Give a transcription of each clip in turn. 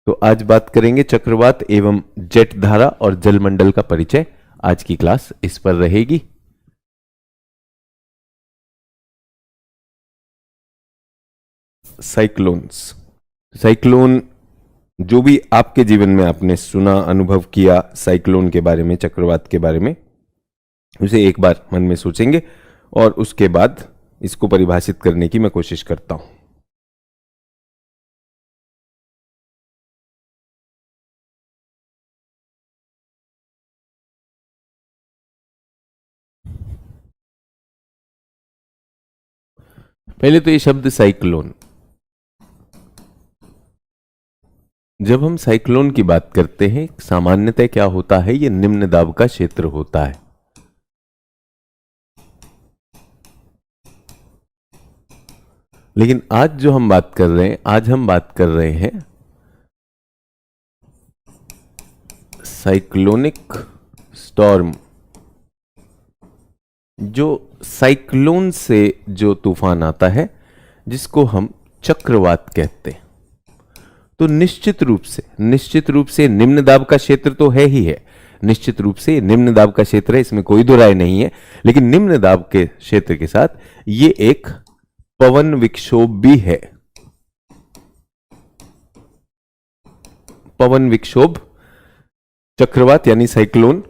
तो आज बात करेंगे चक्रवात एवं जेट धारा और जलमंडल का परिचय। आज की क्लास इस पर रहेगी। साइक्लोन्स, साइक्लोन जो भी आपके जीवन में आपने सुना, अनुभव किया साइक्लोन के बारे में, चक्रवात के बारे में, उसे एक बार मन में सोचेंगे और उसके बाद इसको परिभाषित करने की मैं कोशिश करता हूं। पहले तो ये शब्द साइक्लोन, जब हम साइक्लोन की बात करते हैं सामान्यतः क्या होता है, ये निम्न दाब का क्षेत्र होता है। लेकिन आज जो हम बात कर रहे हैं, आज हम बात कर रहे हैं साइक्लोनिक स्टॉर्म। जो साइक्लोन से जो तूफान आता है जिसको हम चक्रवात कहते हैं, तो निश्चित रूप से निम्न दाब का क्षेत्र तो है ही है, निश्चित रूप से निम्न दाब का क्षेत्र है, इसमें कोई दो राय नहीं है। लेकिन निम्न दाब के क्षेत्र के साथ ये एक पवन विक्षोभ भी है। पवन विक्षोभ, चक्रवात यानी साइक्लोन,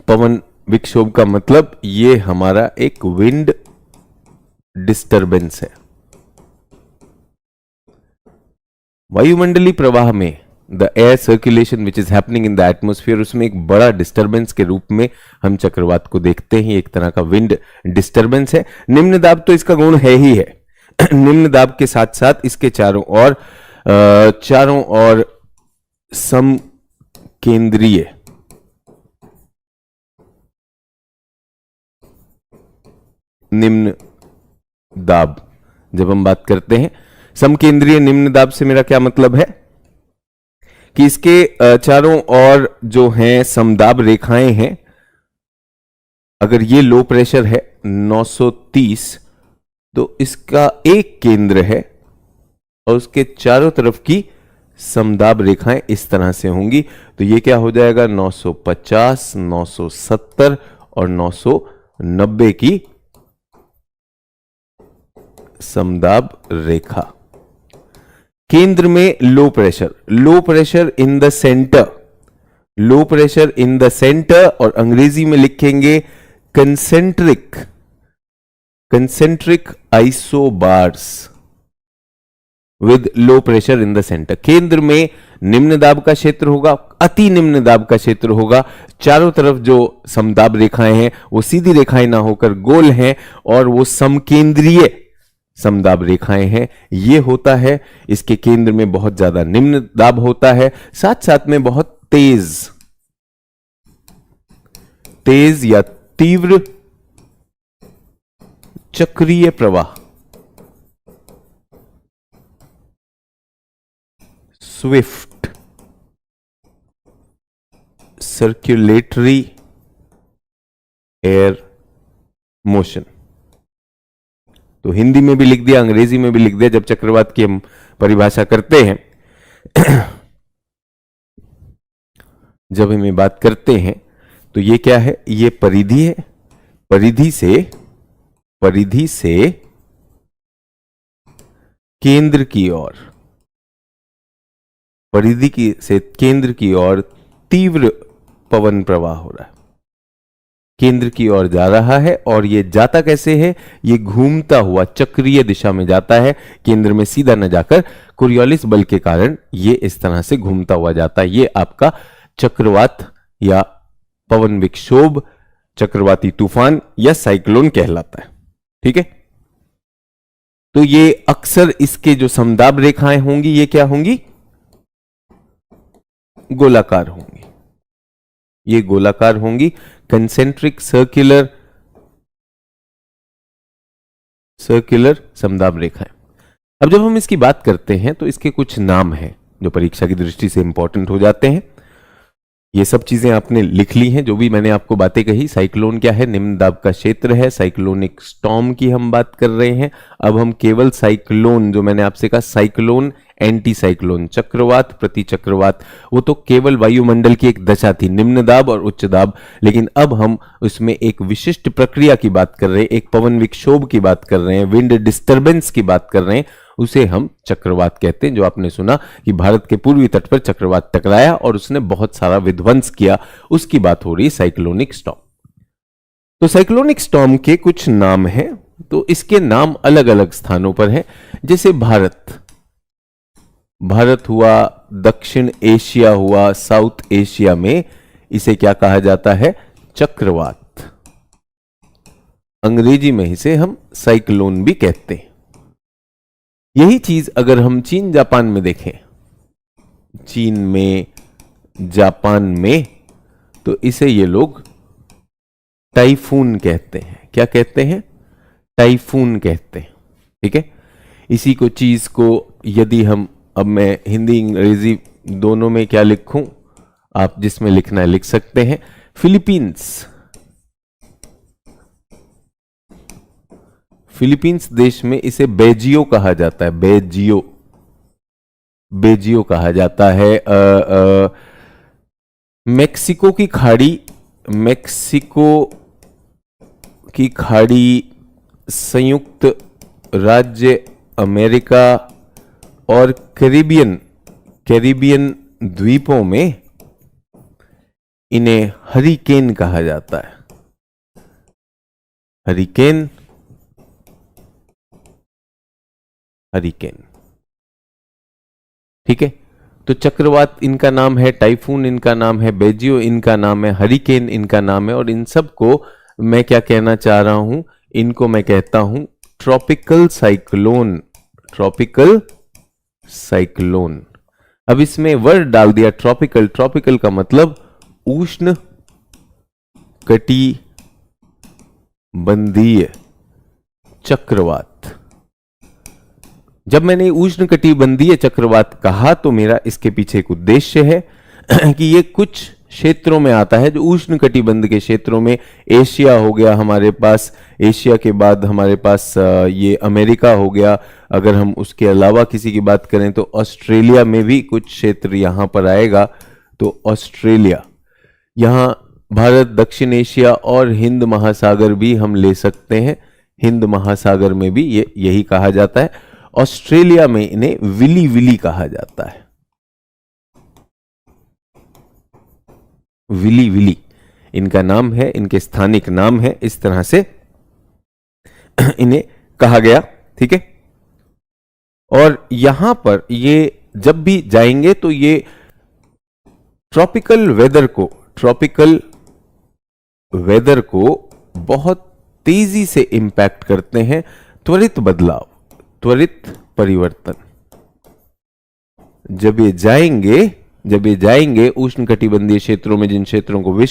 पवन विक्षोभ का मतलब ये हमारा एक विंड डिस्टरबेंस है। वायुमंडलीय प्रवाह में the air circulation which is happening in the atmosphere, उसमें एक बड़ा डिस्टरबेंस के रूप में हम चक्रवात को देखते हैं। एक तरह का विंड डिस्टरबेंस है। निम्न दाब तो इसका गुण है ही है। निम्न दाब के साथ साथ इसके चारों ओर समकेंद्रीय निम्न दाब, जब हम बात करते हैं समकेंद्रीय निम्न दाब से मेरा क्या मतलब है कि इसके चारों ओर जो हैं समदाब रेखाएं हैं। अगर ये लो प्रेशर है 930, तो इसका एक केंद्र है और उसके चारों तरफ की समदाब रेखाएं इस तरह से होंगी। तो ये क्या हो जाएगा, 950, 970 और 990 की समदाब रेखा। केंद्र में low pressure in the centre, low pressure in the centre, और अंग्रेजी में लिखेंगे concentric isobars with low pressure in the centre. केंद्र में निम्न दाब का क्षेत्र होगा, अति निम्न दाब का क्षेत्र होगा। चारों तरफ जो समदाब रेखाएं हैं वो सीधी रेखाएं ना होकर गोल हैं और वो समकेंद्रीय समदाब रेखाएं हैं। ये होता है, इसके केंद्र में बहुत ज्यादा निम्न दाब होता है, साथ साथ में बहुत तेज या तीव्र चक्रीय प्रवाह, स्विफ्ट सर्कुलेटरी एयर मोशन। तो हिंदी में भी लिख दिया, अंग्रेजी में भी लिख दिया। जब चक्रवात की हम परिभाषा करते हैं, जब हम ये बात करते हैं, तो ये क्या है, ये परिधि है। परिधि से केंद्र की ओर, परिधि से केंद्र की ओर तीव्र पवन प्रवाह हो रहा है, केंद्र की ओर जा रहा है। और ये जाता कैसे है, ये घूमता हुआ चक्रीय दिशा में जाता है, केंद्र में सीधा न जाकर कोरियोलिस बल के कारण ये इस तरह से घूमता हुआ जाता है। ये आपका चक्रवात या पवन विक्षोभ, चक्रवाती तूफान या साइक्लोन कहलाता है। ठीक है, तो ये अक्सर इसके जो समदाब रेखाएं होंगी ये क्या होंगी, गोलाकार होंगी। ये गोलाकार होंगी, कंसेंट्रिक सर्कुलर समदाब रेखाएं। अब जब हम इसकी बात करते हैं तो इसके कुछ नाम हैं जो परीक्षा की दृष्टि से इंपॉर्टेंट हो जाते हैं। ये सब चीजें आपने लिख ली हैं, जो भी मैंने आपको बातें कही। साइक्लोन क्या है, निम्न दाब का क्षेत्र है। साइक्लोनिक स्टॉर्म की हम बात कर रहे हैं। अब हम केवल साइक्लोन, जो मैंने आपसे कहा साइक्लोन एंटी साइक्लोन, चक्रवात, प्रति चक्रवात, वो तो केवल वायुमंडल की एक दशा थी, निम्न दाब और उच्च दाब। लेकिन अब हम उसमें एक विशिष्ट प्रक्रिया की बात कर रहे हैं, एक पवन विक्षोभ की बात कर रहे हैं, विंड डिस्टर्बेंस की बात कर रहे हैं, उसे हम चक्रवात कहते हैं। जो आपने सुना कि भारत के पूर्वी तट पर चक्रवात टकराया और उसने बहुत सारा विध्वंस किया, उसकी बात हो रही है साइक्लोनिक स्टॉर्म। तो साइक्लोनिक स्टॉर्म के कुछ नाम हैं, तो इसके नाम अलग अलग स्थानों पर हैं। जैसे भारत हुआ, दक्षिण एशिया हुआ, साउथ एशिया में इसे क्या कहा जाता है? चक्रवात। अंग्रेजी में इसे हम साइक्लोन भी कहते हैं। यही चीज अगर हम चीन जापान में देखें, चीन में, जापान में, तो इसे ये लोग टाइफून कहते हैं। क्या कहते हैं? टाइफून कहते हैं। ठीक है, इसी को चीज को यदि हम, अब मैं हिंदी अंग्रेजी दोनों में क्या लिखूं, आप जिसमें लिखना है लिख सकते हैं। फिलीपींस देश में इसे बेजियो कहा जाता है। बेजियो कहा जाता है। मेक्सिको की खाड़ी, संयुक्त राज्य अमेरिका और कैरिबियन द्वीपों में इन्हें हरिकेन कहा जाता है। हरिकेन। ठीक है, तो चक्रवात इनका नाम है, टाइफून इनका नाम है, बेजियो इनका नाम है, हरिकेन इनका नाम है। और इन सब को मैं क्या कहना चाह रहा हूं, इनको मैं कहता हूं ट्रॉपिकल साइक्लोन। अब इसमें वर्ड डाल दिया ट्रॉपिकल। ट्रॉपिकल का मतलब उष्ण कटिबंधीय चक्रवात। जब मैंने उष्ण कटिबंधीय चक्रवात कहा तो मेरा इसके पीछे एक उद्देश्य है कि ये कुछ क्षेत्रों में आता है, जो उष्ण कटिबंध के क्षेत्रों में, एशिया हो गया हमारे पास, एशिया के बाद हमारे पास ये अमेरिका हो गया। अगर हम उसके अलावा किसी की बात करें तो ऑस्ट्रेलिया में भी कुछ क्षेत्र यहां पर आएगा। तो ऑस्ट्रेलिया, यहां भारत, दक्षिण एशिया और हिंद महासागर भी हम ले सकते हैं। हिंद महासागर में भी ये यही कहा जाता है। ऑस्ट्रेलिया में इन्हें विली कहा जाता है। विली इनका नाम है, इनके स्थानिक नाम है, इस तरह से इन्हें कहा गया। ठीक है, और यहां पर ये जब भी जाएंगे तो ये ट्रॉपिकल वेदर को बहुत तेजी से इंपैक्ट करते हैं। त्वरित बदलाव, त्वरित परिवर्तन। जब ये जाएंगे उष्ण कटिबंधीय क्षेत्रों में, जिन क्षेत्रों को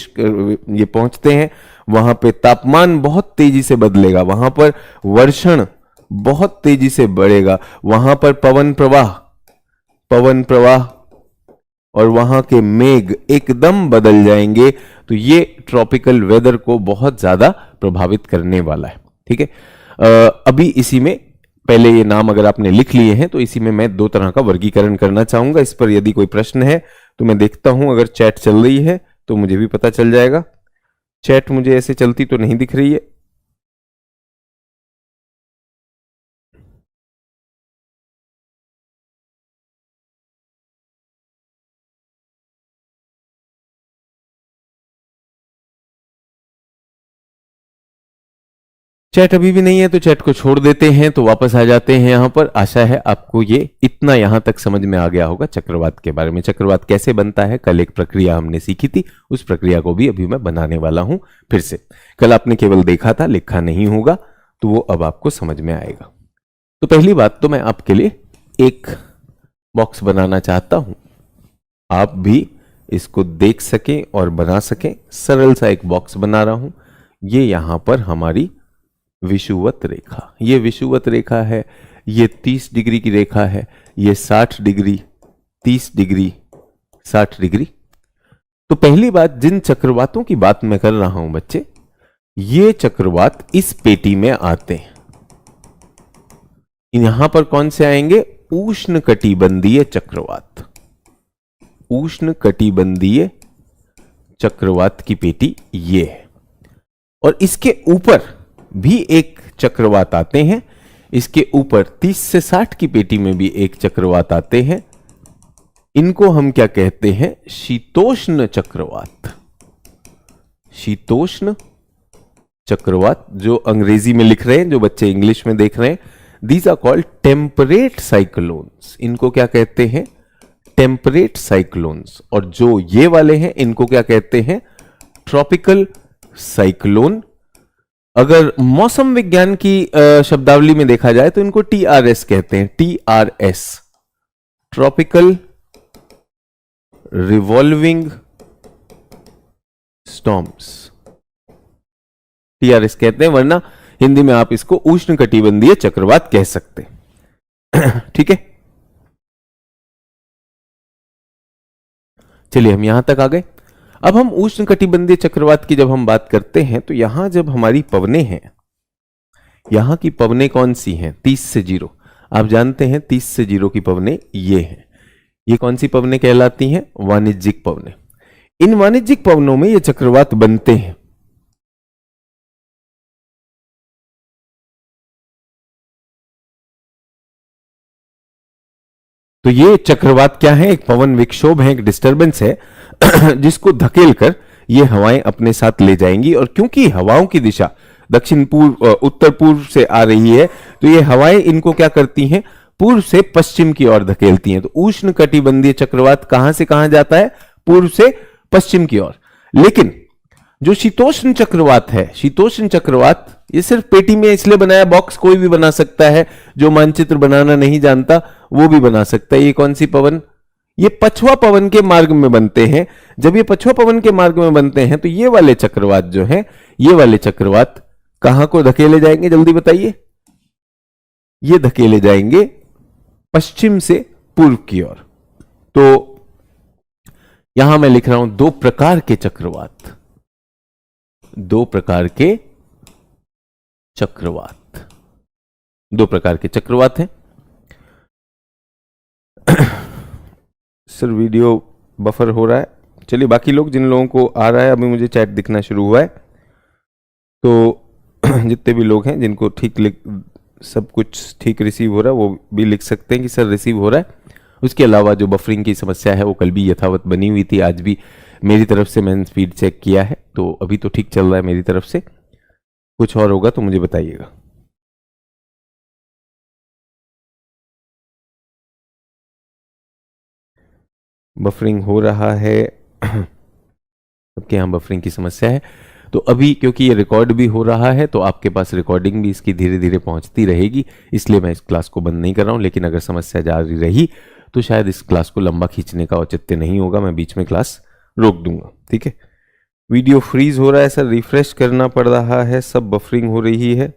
ये पहुंचते हैं, वहां पे तापमान बहुत तेजी से बदलेगा, वहां पर वर्षण बहुत तेजी से बढ़ेगा, वहां पर पवन प्रवाह और वहां के मेघ एकदम बदल जाएंगे। तो ये ट्रॉपिकल वेदर को बहुत ज्यादा प्रभावित करने वाला है। ठीक है, अभी इसी में पहले ये नाम अगर आपने लिख लिए हैं तो इसी में मैं दो तरह का वर्गीकरण करना चाहूंगा। इस पर यदि कोई प्रश्न है तो मैं देखता हूं, अगर चैट चल रही है तो मुझे भी पता चल जाएगा। चैट मुझे ऐसे चलती तो नहीं दिख रही है। चैट अभी भी नहीं है तो चैट को छोड़ देते हैं, तो वापस आ जाते हैं यहां पर। आशा है आपको ये इतना यहां तक समझ में आ गया होगा चक्रवात के बारे में। चक्रवात कैसे बनता है, कल एक प्रक्रिया हमने सीखी थी, उस प्रक्रिया को भी अभी मैं बनाने वाला हूं फिर से। कल आपने केवल देखा था, लिखा नहीं होगा, तो वो अब आपको समझ में आएगा। तो पहली बात तो मैं आपके लिए एक बॉक्स बनाना चाहता हूं, आप भी इसको देख सकें और बना सकें। सरल सा एक बॉक्स बना रहा हूं। ये यहां पर हमारी विषुवत रेखा, ये विषुवत रेखा है, ये 30 डिग्री की रेखा है, ये 60 डिग्री, 30 डिग्री, 60 डिग्री। तो पहली बात, जिन चक्रवातों की बात मैं कर रहा हूं बच्चे, ये चक्रवात इस पेटी में आते हैं। यहां पर कौन से आएंगे? उष्णकटिबंधीय चक्रवात। उष्णकटिबंधीय चक्रवात की पेटी ये है, और इसके ऊपर भी एक चक्रवात आते हैं। इसके ऊपर 30 से 60 की पेटी में भी एक चक्रवात आते हैं। इनको हम क्या कहते हैं? शीतोष्ण चक्रवात। शीतोष्ण चक्रवात, जो अंग्रेजी में लिख रहे हैं, जो बच्चे इंग्लिश में देख रहे हैं, these are called temperate cyclones. इनको क्या कहते हैं? Temperate cyclones. और जो ये वाले हैं, इनको क्या कहते हैं? Tropical cyclone. अगर मौसम विज्ञान की शब्दावली में देखा जाए तो इनको TRS कहते हैं। TRS, tropical revolving storms, TRS कहते हैं, वरना हिंदी में आप इसको उष्णकटिबंधीय चक्रवात कह सकते हैं। ठीक है, चलिए हम यहां तक आ गए। अब हम उष्णकटिबंधीय चक्रवात की जब हम बात करते हैं तो यहां जब हमारी पवनें हैं, यहां की पवनें कौन सी हैं? 30 से 0। आप जानते हैं 30 से 0 की पवनें ये हैं। ये कौन सी पवनें कहलाती हैं? वाणिज्यिक पवनें। इन वाणिज्यिक पवनों में ये चक्रवात बनते हैं। तो ये चक्रवात क्या है? एक पवन विक्षोभ है, एक डिस्टरबेंस है, जिसको धकेल कर ये हवाएं अपने साथ ले जाएंगी। और क्योंकि हवाओं की दिशा दक्षिण पूर्व उत्तर पूर्व से आ रही है, तो ये हवाएं इनको क्या करती हैं? पूर्व से पश्चिम की ओर धकेलती हैं। तो उष्णकटिबंधीय चक्रवात कहां से कहां जाता है? पूर्व से पश्चिम की ओर। लेकिन जो शीतोष्ण चक्रवात है, शीतोष्ण चक्रवात ये सिर्फ पेटी में इसलिए बनाया, बॉक्स कोई भी बना सकता है। जो मानचित्र बनाना नहीं जानता वो भी बना सकता है। ये कौन सी पवन? ये पछुआ पवन के मार्ग में बनते हैं। जब ये पछुआ पवन के मार्ग में बनते हैं तो ये वाले चक्रवात जो हैं, ये वाले चक्रवात कहां को धकेले जाएंगे? जल्दी बताइए। ये धकेले जाएंगे पश्चिम से पूर्व की ओर। तो यहां मैं लिख रहा हूं 2 प्रकार के चक्रवात। 2 प्रकार के चक्रवात, 2 प्रकार के चक्रवात हैं। सर वीडियो बफर हो रहा है। चलिए, बाकी लोग, जिन लोगों को आ रहा है, अभी मुझे चैट दिखना शुरू हुआ है, तो जितने भी लोग हैं जिनको सब कुछ ठीक रिसीव हो रहा है, वो भी लिख सकते हैं कि सर रिसीव हो रहा है। उसके अलावा जो बफरिंग की समस्या है वो कल भी यथावत बनी हुई थी, आज भी मेरी तरफ से मैंने स्पीड चेक किया है, तो अभी तो ठीक चल रहा है मेरी तरफ से। कुछ और होगा तो मुझे बताइएगा। बफरिंग हो रहा है, सबके यहाँ बफरिंग की समस्या है। तो अभी क्योंकि ये रिकॉर्ड भी हो रहा है तो आपके पास रिकॉर्डिंग भी इसकी धीरे धीरे पहुंचती रहेगी, इसलिए मैं इस क्लास को बंद नहीं कर रहा हूं। लेकिन अगर समस्या जारी रही तो शायद इस क्लास को लंबा खींचने का औचित्य नहीं होगा, मैं बीच में क्लास रोक दूंगा। ठीक है, वीडियो फ्रीज हो रहा है सर, रिफ्रेश करना पड़ रहा है, सब बफरिंग हो रही है।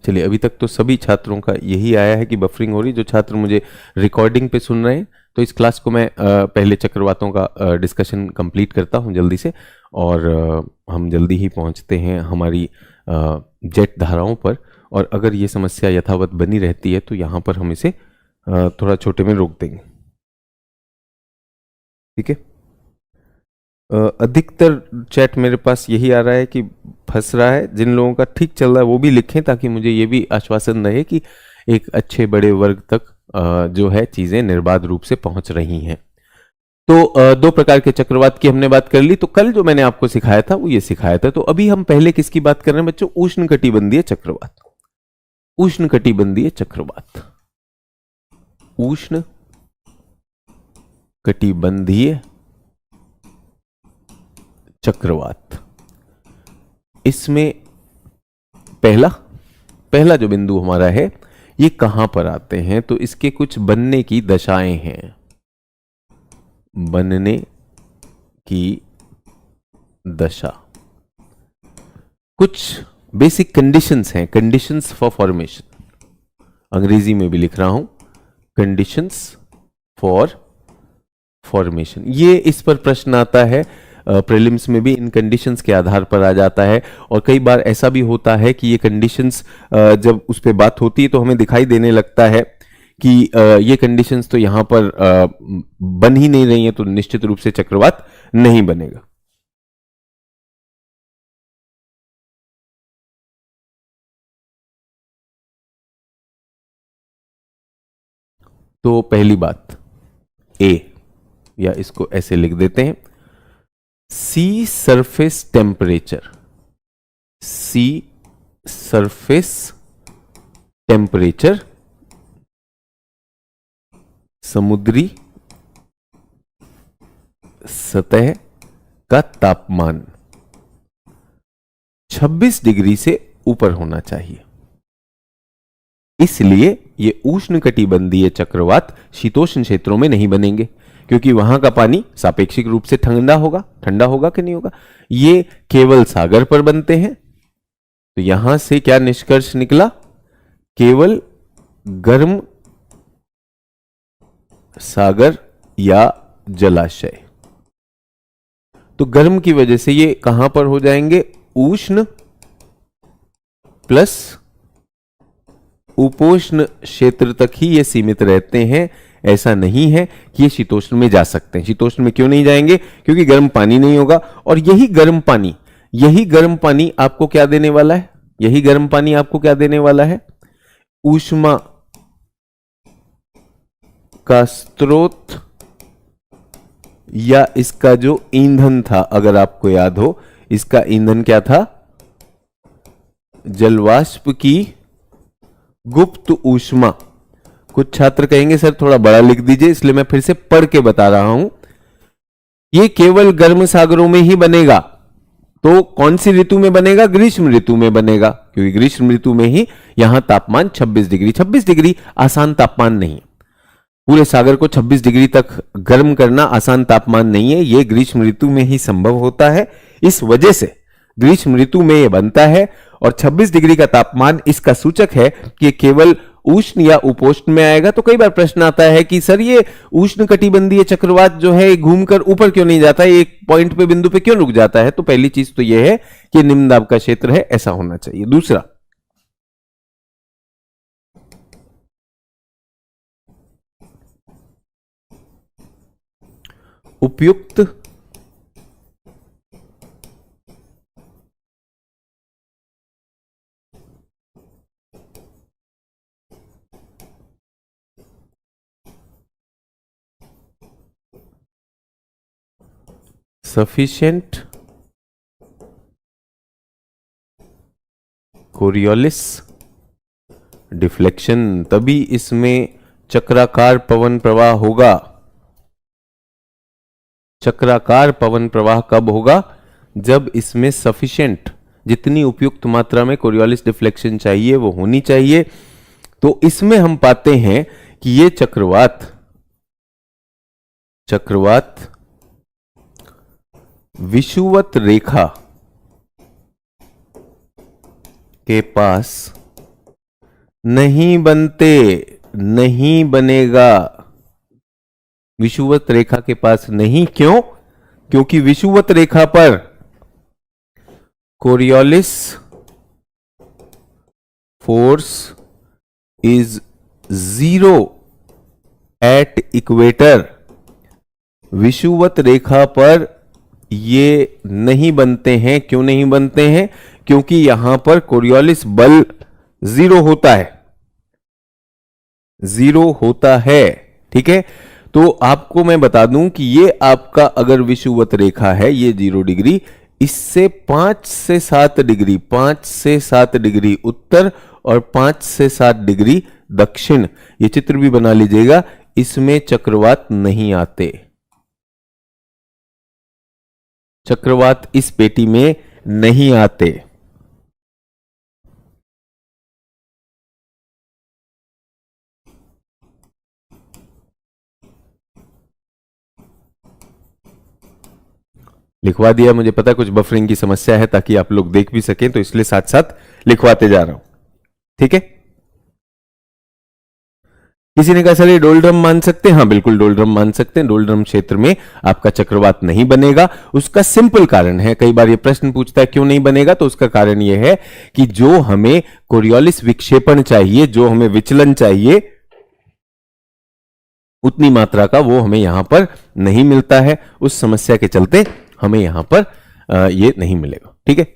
चलिए, अभी तक तो सभी छात्रों का यही आया है कि बफरिंग हो रही। जो छात्र मुझे रिकॉर्डिंग पे सुन रहे हैं तो इस क्लास को मैं पहले चक्रवातों का डिस्कशन कंप्लीट करता हूं जल्दी से, और हम जल्दी ही पहुंचते हैं हमारी जेट धाराओं पर। और अगर ये समस्या यथावत बनी रहती है तो यहाँ पर हम इसे थोड़ा छोटे में रोक देंगे। ठीक है, अधिकतर चैट मेरे पास यही आ रहा है कि फंस रहा है। जिन लोगों का ठीक चल रहा है वो भी लिखें, ताकि मुझे ये भी आश्वासन रहे कि एक अच्छे बड़े वर्ग तक जो है चीजें निर्बाध रूप से पहुंच रही हैं। तो 2 प्रकार के चक्रवात की हमने बात कर ली। तो कल जो मैंने आपको सिखाया था वो ये सिखाया था। तो अभी हम पहले किसकी बात कर रहे हैं बच्चों? उष्णकटिबंधीय चक्रवात। उष्णकटिबंधीय चक्रवात, उष्ण कटिबंधीय चक्रवात। इसमें पहला जो बिंदु हमारा है ये कहां पर आते हैं? तो इसके कुछ बनने की दशाएं हैं, बनने की दशा, कुछ बेसिक कंडीशंस हैं, कंडीशंस फॉर फॉर्मेशन। अंग्रेजी में भी लिख रहा हूं, कंडीशंस फॉर फॉर्मेशन। ये इस पर प्रश्न आता है प्रीलिम्स में भी इन कंडीशंस के आधार पर आ जाता है। और कई बार ऐसा भी होता है कि ये कंडीशंस जब उस पर बात होती है तो हमें दिखाई देने लगता है कि ये कंडीशंस तो यहां पर बन ही नहीं रही है, तो निश्चित रूप से चक्रवात नहीं बनेगा। तो पहली बात ए, या इसको ऐसे लिख देते हैं, सी सरफेस टेम्परेचर, सी सरफेस टेम्परेचर, समुद्री सतह का तापमान 26 डिग्री से ऊपर होना चाहिए। इसलिए ये उष्णकटिबंधीय चक्रवात शीतोष्ण क्षेत्रों में नहीं बनेंगे, क्योंकि वहां का पानी सापेक्षिक रूप से ठंडा होगा कि नहीं होगा। ये केवल सागर पर बनते हैं। तो यहां से क्या निष्कर्ष निकला? केवल गर्म सागर या जलाशय। तो गर्म की वजह से ये कहां पर हो जाएंगे? उष्ण प्लस उपोष्ण क्षेत्र तक ही ये सीमित रहते हैं। ऐसा नहीं है कि ये शीतोष्ण में जा सकते हैं। शीतोष्ण में क्यों नहीं जाएंगे? क्योंकि गर्म पानी नहीं होगा। और यही गर्म पानी आपको क्या देने वाला है? यही गर्म पानी आपको क्या देने वाला है? ऊष्मा का स्रोत, या इसका जो ईंधन था, अगर आपको याद हो, इसका ईंधन क्या था? जलवाष्प की गुप्त ऊष्मा। कुछ छात्र कहेंगे सर थोड़ा बड़ा लिख दीजिए, इसलिए मैं फिर से पढ़ के बता रहा हूं। यह केवल गर्म सागरों में ही बनेगा। तो कौन सी ऋतु में बनेगा? ग्रीष्म ऋतु में बनेगा, क्योंकि ग्रीष्म ऋतु में ही यहां तापमान 26 डिग्री। 26 डिग्री आसान तापमान नहीं है। पूरे सागर को 26 डिग्री तक गर्म करना आसान तापमान नहीं है। यह ग्रीष्म ऋतु में ही संभव होता है। इस वजह से ग्रीष्म ऋतु में यह बनता है। और 26 डिग्री का तापमान इसका सूचक है कि केवल उष्ण या उपोष्ण में आएगा। तो कई बार प्रश्न आता है कि सर ये उष्ण कटिबंधीय चक्रवात जो है घूमकर ऊपर क्यों नहीं जाता है, एक पॉइंट पे, बिंदु पे क्यों रुक जाता है? तो पहली चीज तो यह है कि निम्न दाब का क्षेत्र है, ऐसा होना चाहिए। दूसरा, उपयुक्त सफिशिएंट कोरियोलिस डिफ्लेक्शन, तभी इसमें चक्राकार पवन प्रवाह होगा। चक्राकार पवन प्रवाह कब होगा? जब इसमें सफिशिएंट, जितनी उपयुक्त मात्रा में कोरियोलिस डिफ्लेक्शन चाहिए वो होनी चाहिए। तो इसमें हम पाते हैं कि ये चक्रवात विषुवत रेखा के पास नहीं बनते, नहीं बनेगा। विषुवत रेखा के पास नहीं, क्यों? क्योंकि विषुवत रेखा पर Coriolis force is 0 at equator. विषुवत रेखा पर ये नहीं बनते हैं। क्यों नहीं बनते हैं? क्योंकि यहां पर कोरियोलिस बल 0 होता है, 0 होता है। ठीक है, तो आपको मैं बता दूं कि ये आपका अगर विषुवत रेखा है, ये 0 डिग्री, इससे 5 से 7 डिग्री, 5 से 7 डिग्री उत्तर और 5 से 7 डिग्री दक्षिण, ये चित्र भी बना लीजिएगा, इसमें चक्रवात नहीं आते। चक्रवात इस पेटी में नहीं आते। लिखवा दिया, मुझे पता है कुछ बफरिंग की समस्या है, ताकि आप लोग देख भी सकें, तो इसलिए साथ साथ लिखवाते जा रहा हूं। ठीक है। किसी ने कहा सर ये डोलड्रम मान सकते हैं? हाँ बिल्कुल डोलड्रम मान सकते हैं। डोलड्रम क्षेत्र में आपका चक्रवात नहीं बनेगा। उसका सिंपल कारण है, कई बार ये प्रश्न पूछता है क्यों नहीं बनेगा, तो उसका कारण ये है कि जो हमें कोरियोलिस विक्षेपण चाहिए, जो हमें विचलन चाहिए, उतनी मात्रा का वो हमें यहां पर नहीं मिलता है। उस समस्या के चलते हमें यहां पर ये नहीं मिलेगा। ठीक है,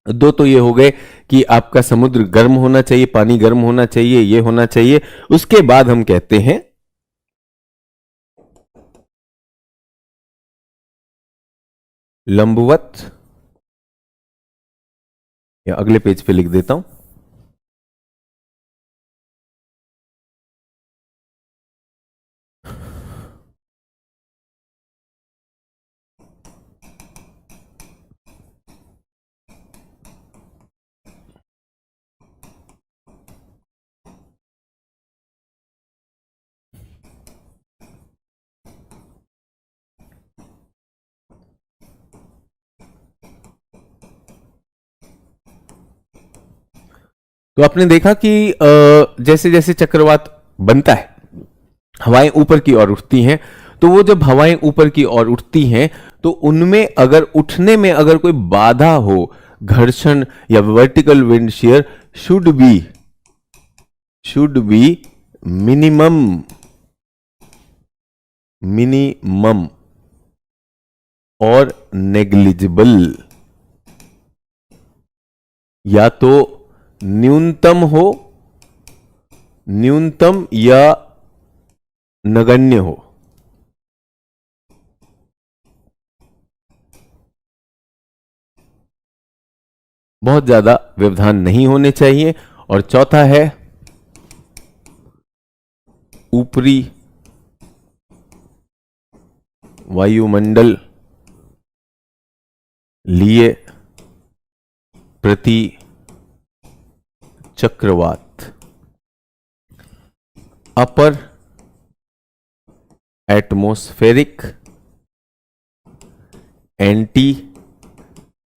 दो तो ये हो गए कि आपका समुद्र गर्म होना चाहिए, पानी गर्म होना चाहिए, ये होना चाहिए। उसके बाद हम कहते हैं लंबवत, या अगले पेज पे लिख देता हूं, तो आपने देखा कि जैसे जैसे चक्रवात बनता है, हवाएं ऊपर की ओर उठती हैं। तो वो जब हवाएं ऊपर की ओर उठती हैं तो उनमें अगर उठने में अगर कोई बाधा हो, घर्षण या vertical wind shear should be minimum और नेग्लिजिबल, या तो न्यूनतम या नगण्य हो। बहुत ज्यादा व्यवधान नहीं होने चाहिए। और चौथा है ऊपरी वायुमंडल लिए प्रति चक्रवात, अपर एटमॉस्फेरिक एंटी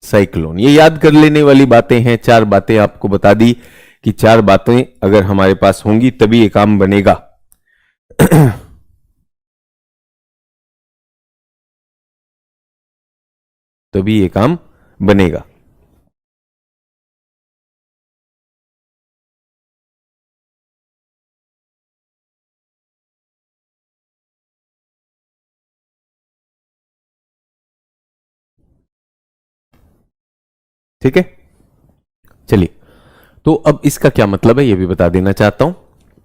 साइक्लोन। ये याद कर लेने वाली बातें हैं। चार बातें आपको बता दी कि चार बातें अगर हमारे पास होंगी तभी ये काम बनेगा। तभी ये काम बनेगा। ठीक है, चलिए, तो अब इसका क्या मतलब है ये भी बता देना चाहता हूं।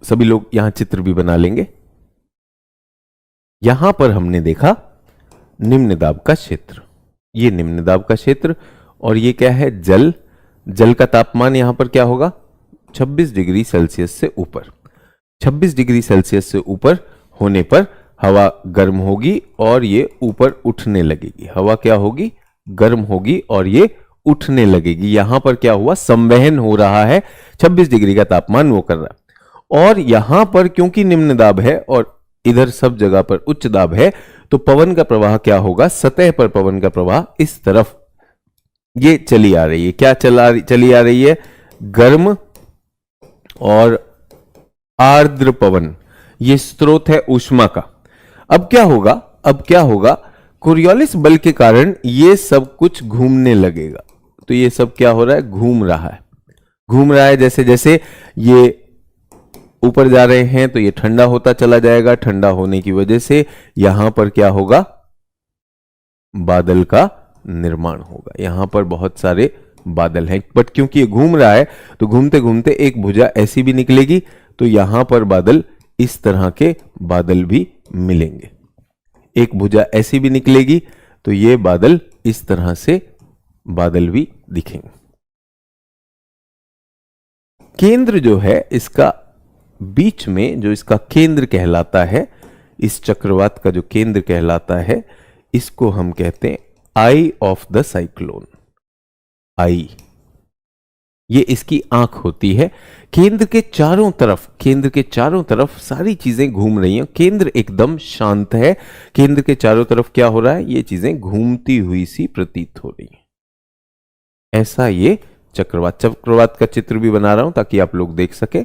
सभी लोग यहां चित्र भी बना लेंगे। यहां पर हमने देखा निम्न दाब का क्षेत्र, ये निम्न दाब का क्षेत्र, और ये क्या है? जल। जल का तापमान यहां पर क्या होगा? 26 डिग्री सेल्सियस से ऊपर। 26 डिग्री सेल्सियस से ऊपर होने पर हवा गर्म होगी और ये ऊपर उठने लगेगी। हवा क्या होगी? गर्म होगी और ये उठने लगेगी। यहां पर क्या हुआ? संवहन हो रहा है। 26 डिग्री का तापमान वो कर रहा है। और यहां पर क्योंकि निम्न दाब है और इधर सब जगह पर उच्च दाब है, तो पवन का प्रवाह क्या होगा? सतह पर पवन का प्रवाह इस तरफ ये चली आ रही है। क्या चली आ रही है? गर्म और आर्द्र पवन। ये स्रोत है ऊष्मा का। अब क्या होगा? कोरियोलिस बल के कारण ये सब कुछ घूमने लगेगा। तो ये सब क्या हो रहा है? घूम रहा है। जैसे जैसे ये ऊपर जा रहे हैं तो ये ठंडा होता चला जाएगा। ठंडा होने की वजह से यहां पर क्या होगा? बादल का निर्माण होगा। यहां पर बहुत सारे बादल हैं, बट क्योंकि ये घूम रहा है तो घूमते घूमते एक भुजा ऐसी भी निकलेगी, तो यहां पर बादल, इस तरह के बादल भी मिलेंगे। एक भुजा ऐसी भी निकलेगी तो ये बादल, इस तरह से बादल भी दिखेंगे। केंद्र जो है इसका, बीच में जो इसका केंद्र कहलाता है, इस चक्रवात का जो केंद्र कहलाता है, इसको हम कहते हैं आई ऑफ द साइक्लोन। आई, ये इसकी आंख होती है। केंद्र के चारों तरफ सारी चीजें घूम रही हैं। केंद्र एकदम शांत है। केंद्र के चारों तरफ क्या हो रहा है? ये चीजें घूमती हुई सी प्रतीत हो रही हैं। ऐसा ये चक्रवात का चित्र भी बना रहा हूं ताकि आप लोग देख सके।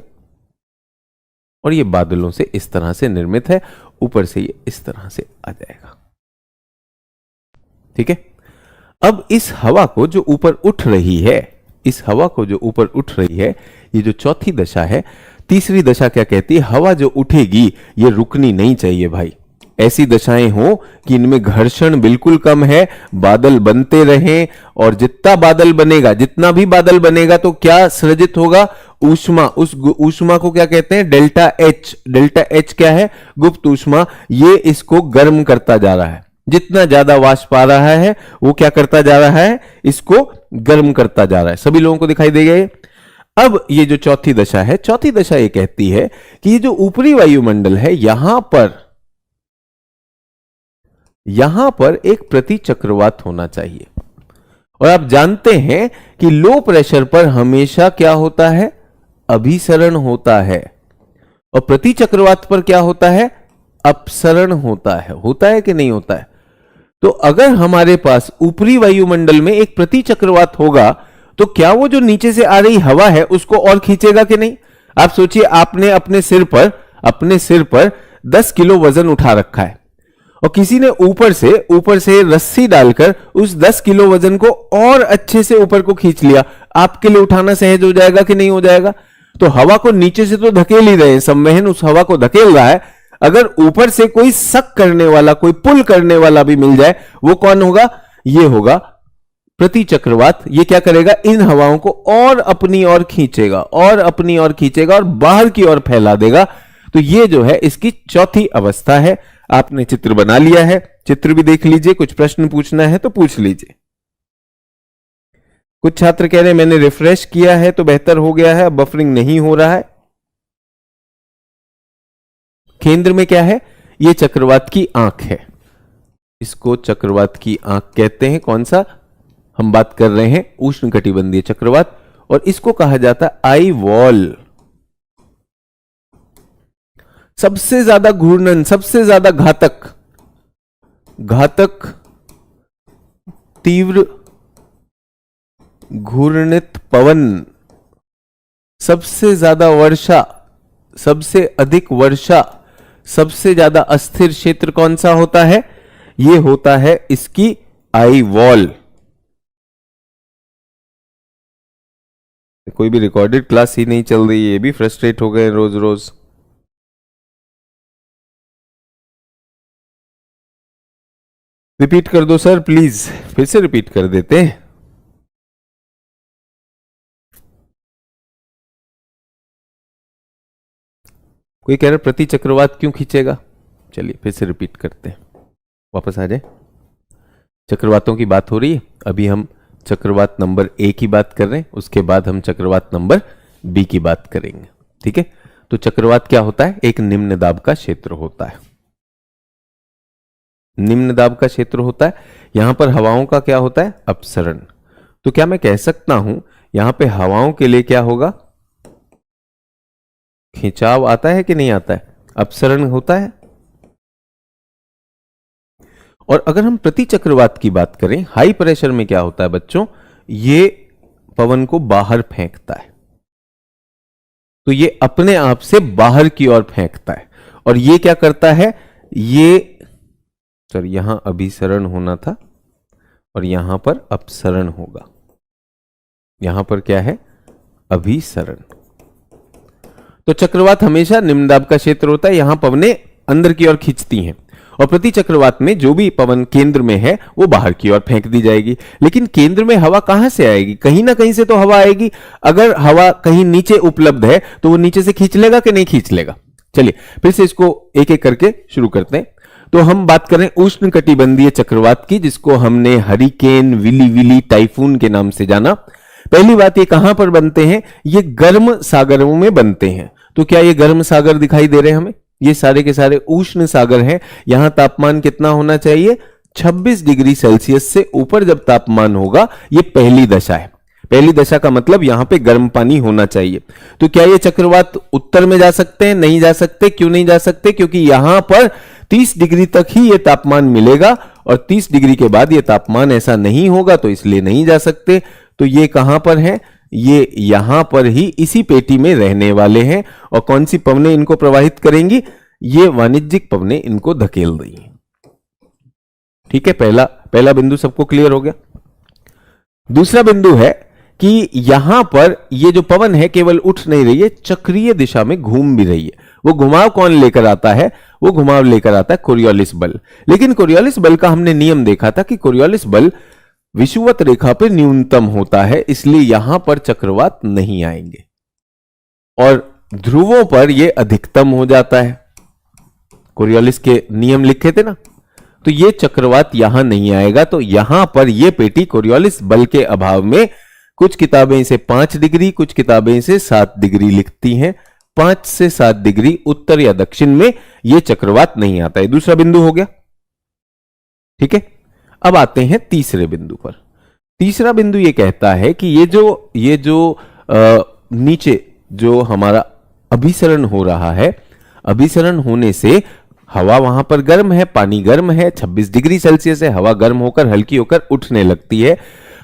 और ये बादलों से इस तरह से निर्मित है, ऊपर से ये इस तरह से आ जाएगा। ठीक है। अब इस हवा को जो ऊपर उठ रही है, इस हवा को जो ऊपर उठ रही है, ये जो चौथी दशा है, तीसरी दशा क्या कहती है? हवा जो उठेगी ये रुकनी नहीं चाहिए भाई। ऐसी दशाएं हो कि इनमें घर्षण बिल्कुल कम है, बादल बनते रहें, और जितना बादल बनेगा, जितना भी बादल बनेगा तो क्या सृजित होगा? ऊष्मा। उस ऊष्मा को क्या कहते हैं? Delta H. डेल्टा एच क्या है? गुप्त ऊष्मा। ये इसको गर्म करता जा रहा है। जितना ज्यादा वाष्प आ रहा है वो क्या करता जा रहा है? इसको गर्म करता जा रहा है। सभी लोगों को दिखाई देगा ये? अब ये जो चौथी दशा है, चौथी दशा ये कहती है कि ये जो ऊपरी वायुमंडल है, यहां पर एक प्रतिचक्रवात होना चाहिए। और आप जानते हैं कि लो प्रेशर पर हमेशा क्या होता है? अभिसरण होता है। और प्रतिचक्रवात पर क्या होता है? अपसरण होता है। होता है कि नहीं होता है? तो अगर हमारे पास ऊपरी वायुमंडल में एक प्रतिचक्रवात होगा तो क्या वो जो नीचे से आ रही हवा है उसको और खींचेगा कि नहीं? आप सोचिए, आपने अपने सिर पर 10 किलो वजन उठा रखा है और किसी ने ऊपर से रस्सी डालकर उस 10 किलो वजन को और अच्छे से ऊपर को खींच लिया। आपके लिए उठाना सहज हो जाएगा कि नहीं हो जाएगा? तो हवा को नीचे से तो धकेल ही रहे हैं, संवहन उस हवा को धकेल रहा है। अगर ऊपर से कोई सक करने वाला, कोई पुल करने वाला भी मिल जाए, वो कौन होगा? ये होगा प्रतिचक्रवात। ये क्या करेगा? इन हवाओं को और अपनी ओर खींचेगा और बाहर की ओर फैला देगा। तो ये जो है इसकी चौथी अवस्था है। आपने चित्र बना लिया है, चित्र भी देख लीजिए। कुछ प्रश्न पूछना है तो पूछ लीजिए। कुछ छात्र कह रहे हैं मैंने रिफ्रेश किया है तो बेहतर हो गया है, अब बफरिंग नहीं हो रहा है। केंद्र में क्या है? ये चक्रवात की आंख है। इसको चक्रवात की आंख कहते हैं। कौन सा? हम बात कर रहे हैं उष्णकटिबंधीय चक्रवात, और इसको कहा जाता है आई वॉल। सबसे ज्यादा घूर्णन, सबसे ज्यादा घातक तीव्र घूर्णित पवन, सबसे ज्यादा वर्षा, सबसे अधिक वर्षा, सबसे ज्यादा अस्थिर क्षेत्र कौन सा होता है? ये होता है इसकी आई वॉल। कोई भी रिकॉर्डेड क्लास ही नहीं चल रही है, ये भी फ्रस्ट्रेट हो गए रोज रोज। रिपीट कर दो सर प्लीज, फिर से रिपीट कर देते हैं। कोई कह रहा प्रति चक्रवात क्यों खींचेगा? चलिए फिर से रिपीट करते हैं, वापस आ जाए। चक्रवातों की बात हो रही है, अभी हम चक्रवात नंबर ए की बात कर रहे हैं, उसके बाद हम चक्रवात नंबर बी की बात करेंगे। ठीक है। तो चक्रवात क्या होता है? एक निम्न दाब का क्षेत्र होता है। निम्न दाब का क्षेत्र होता है। यहां पर हवाओं का क्या होता है? अपसरण। तो क्या मैं कह सकता हूं यहां पे हवाओं के लिए क्या होगा? खिंचाव आता है कि नहीं आता है? अपसरण होता है। और अगर हम प्रतिचक्रवात की बात करें, हाई प्रेशर में क्या होता है बच्चों? ये पवन को बाहर फेंकता है। तो ये अपने आप से बाहर की ओर फेंकता है। और ये क्या करता है? यहां अभिसरण होना था और यहां पर अपसरण होगा। यहां पर क्या है? अभिसरण। तो चक्रवात हमेशा निम्न दाब का क्षेत्र होता है, यहां पवनें अंदर की ओर खींचती हैं, और प्रति चक्रवात में जो भी पवन केंद्र में है वो बाहर की ओर फेंक दी जाएगी। लेकिन केंद्र में हवा कहां से आएगी? कहीं ना कहीं से तो हवा आएगी। अगर हवा कहीं नीचे उपलब्ध है तो वो नीचे से खींच लेगा कि नहीं खींच लेगा? चलिए फिर से इसको एक एक करके शुरू करते हैं। तो हम बात करें उष्णकटिबंधीय चक्रवात की, जिसको हमने हरिकेन, विली विली, टाइफून के नाम से जाना। पहली बात, ये कहां पर बनते हैं? ये गर्म सागरों में बनते हैं। तो क्या ये गर्म सागर दिखाई दे रहे हैं हमें? ये सारे के सारे उष्ण सागर हैं। यहां तापमान कितना होना चाहिए? 26 डिग्री सेल्सियस से ऊपर जब तापमान होगा, ये पहली दशा है। पहली दशा का मतलब यहां पे गर्म पानी होना चाहिए। तो क्या ये चक्रवात उत्तर में जा सकते हैं? नहीं जा सकते। क्यों नहीं जा सकते? क्योंकि यहां पर 30 डिग्री तक ही ये तापमान मिलेगा, और 30 डिग्री के बाद ये तापमान ऐसा नहीं होगा, तो इसलिए नहीं जा सकते। तो ये कहां पर है? ये यहां पर ही इसी पेटी में रहने वाले हैं। और कौन सी पवनें इनको प्रवाहित करेंगी? ये वाणिज्यिक पवनें इनको धकेल देंगी। ठीक है, पहला बिंदु सबको क्लियर हो गया। दूसरा बिंदु है कि यहां पर ये जो पवन है केवल उठ नहीं रही है, चक्रीय दिशा में घूम भी रही है। वो घुमाव कौन लेकर आता है? वो घुमाव लेकर आता है कोरियोलिस बल। लेकिन कोरियोलिस बल का हमने नियम देखा था कि कोरियोलिस बल विषुवत रेखा पर न्यूनतम होता है, इसलिए यहां पर चक्रवात नहीं आएंगे और ध्रुवों पर यह अधिकतम हो जाता है। कोरियोलिस के नियम लिखे थे ना, तो ये चक्रवात यहां नहीं आएगा। तो यहां पर यह पेटी कोरियोलिस बल के अभाव में, कुछ किताबें इसे 5 डिग्री, कुछ किताबें इसे 7 डिग्री लिखती हैं। 5 से 7 डिग्री उत्तर या दक्षिण में यह चक्रवात नहीं आता है। दूसरा बिंदु हो गया। ठीक है, अब आते हैं तीसरे बिंदु पर। तीसरा बिंदु यह कहता है कि ये जो नीचे जो हमारा अभिसरण हो रहा है, अभिसरण होने से हवा वहां पर गर्म है, पानी गर्म है, 26 डिग्री सेल्सियस है, हवा गर्म होकर हल्की होकर उठने लगती है।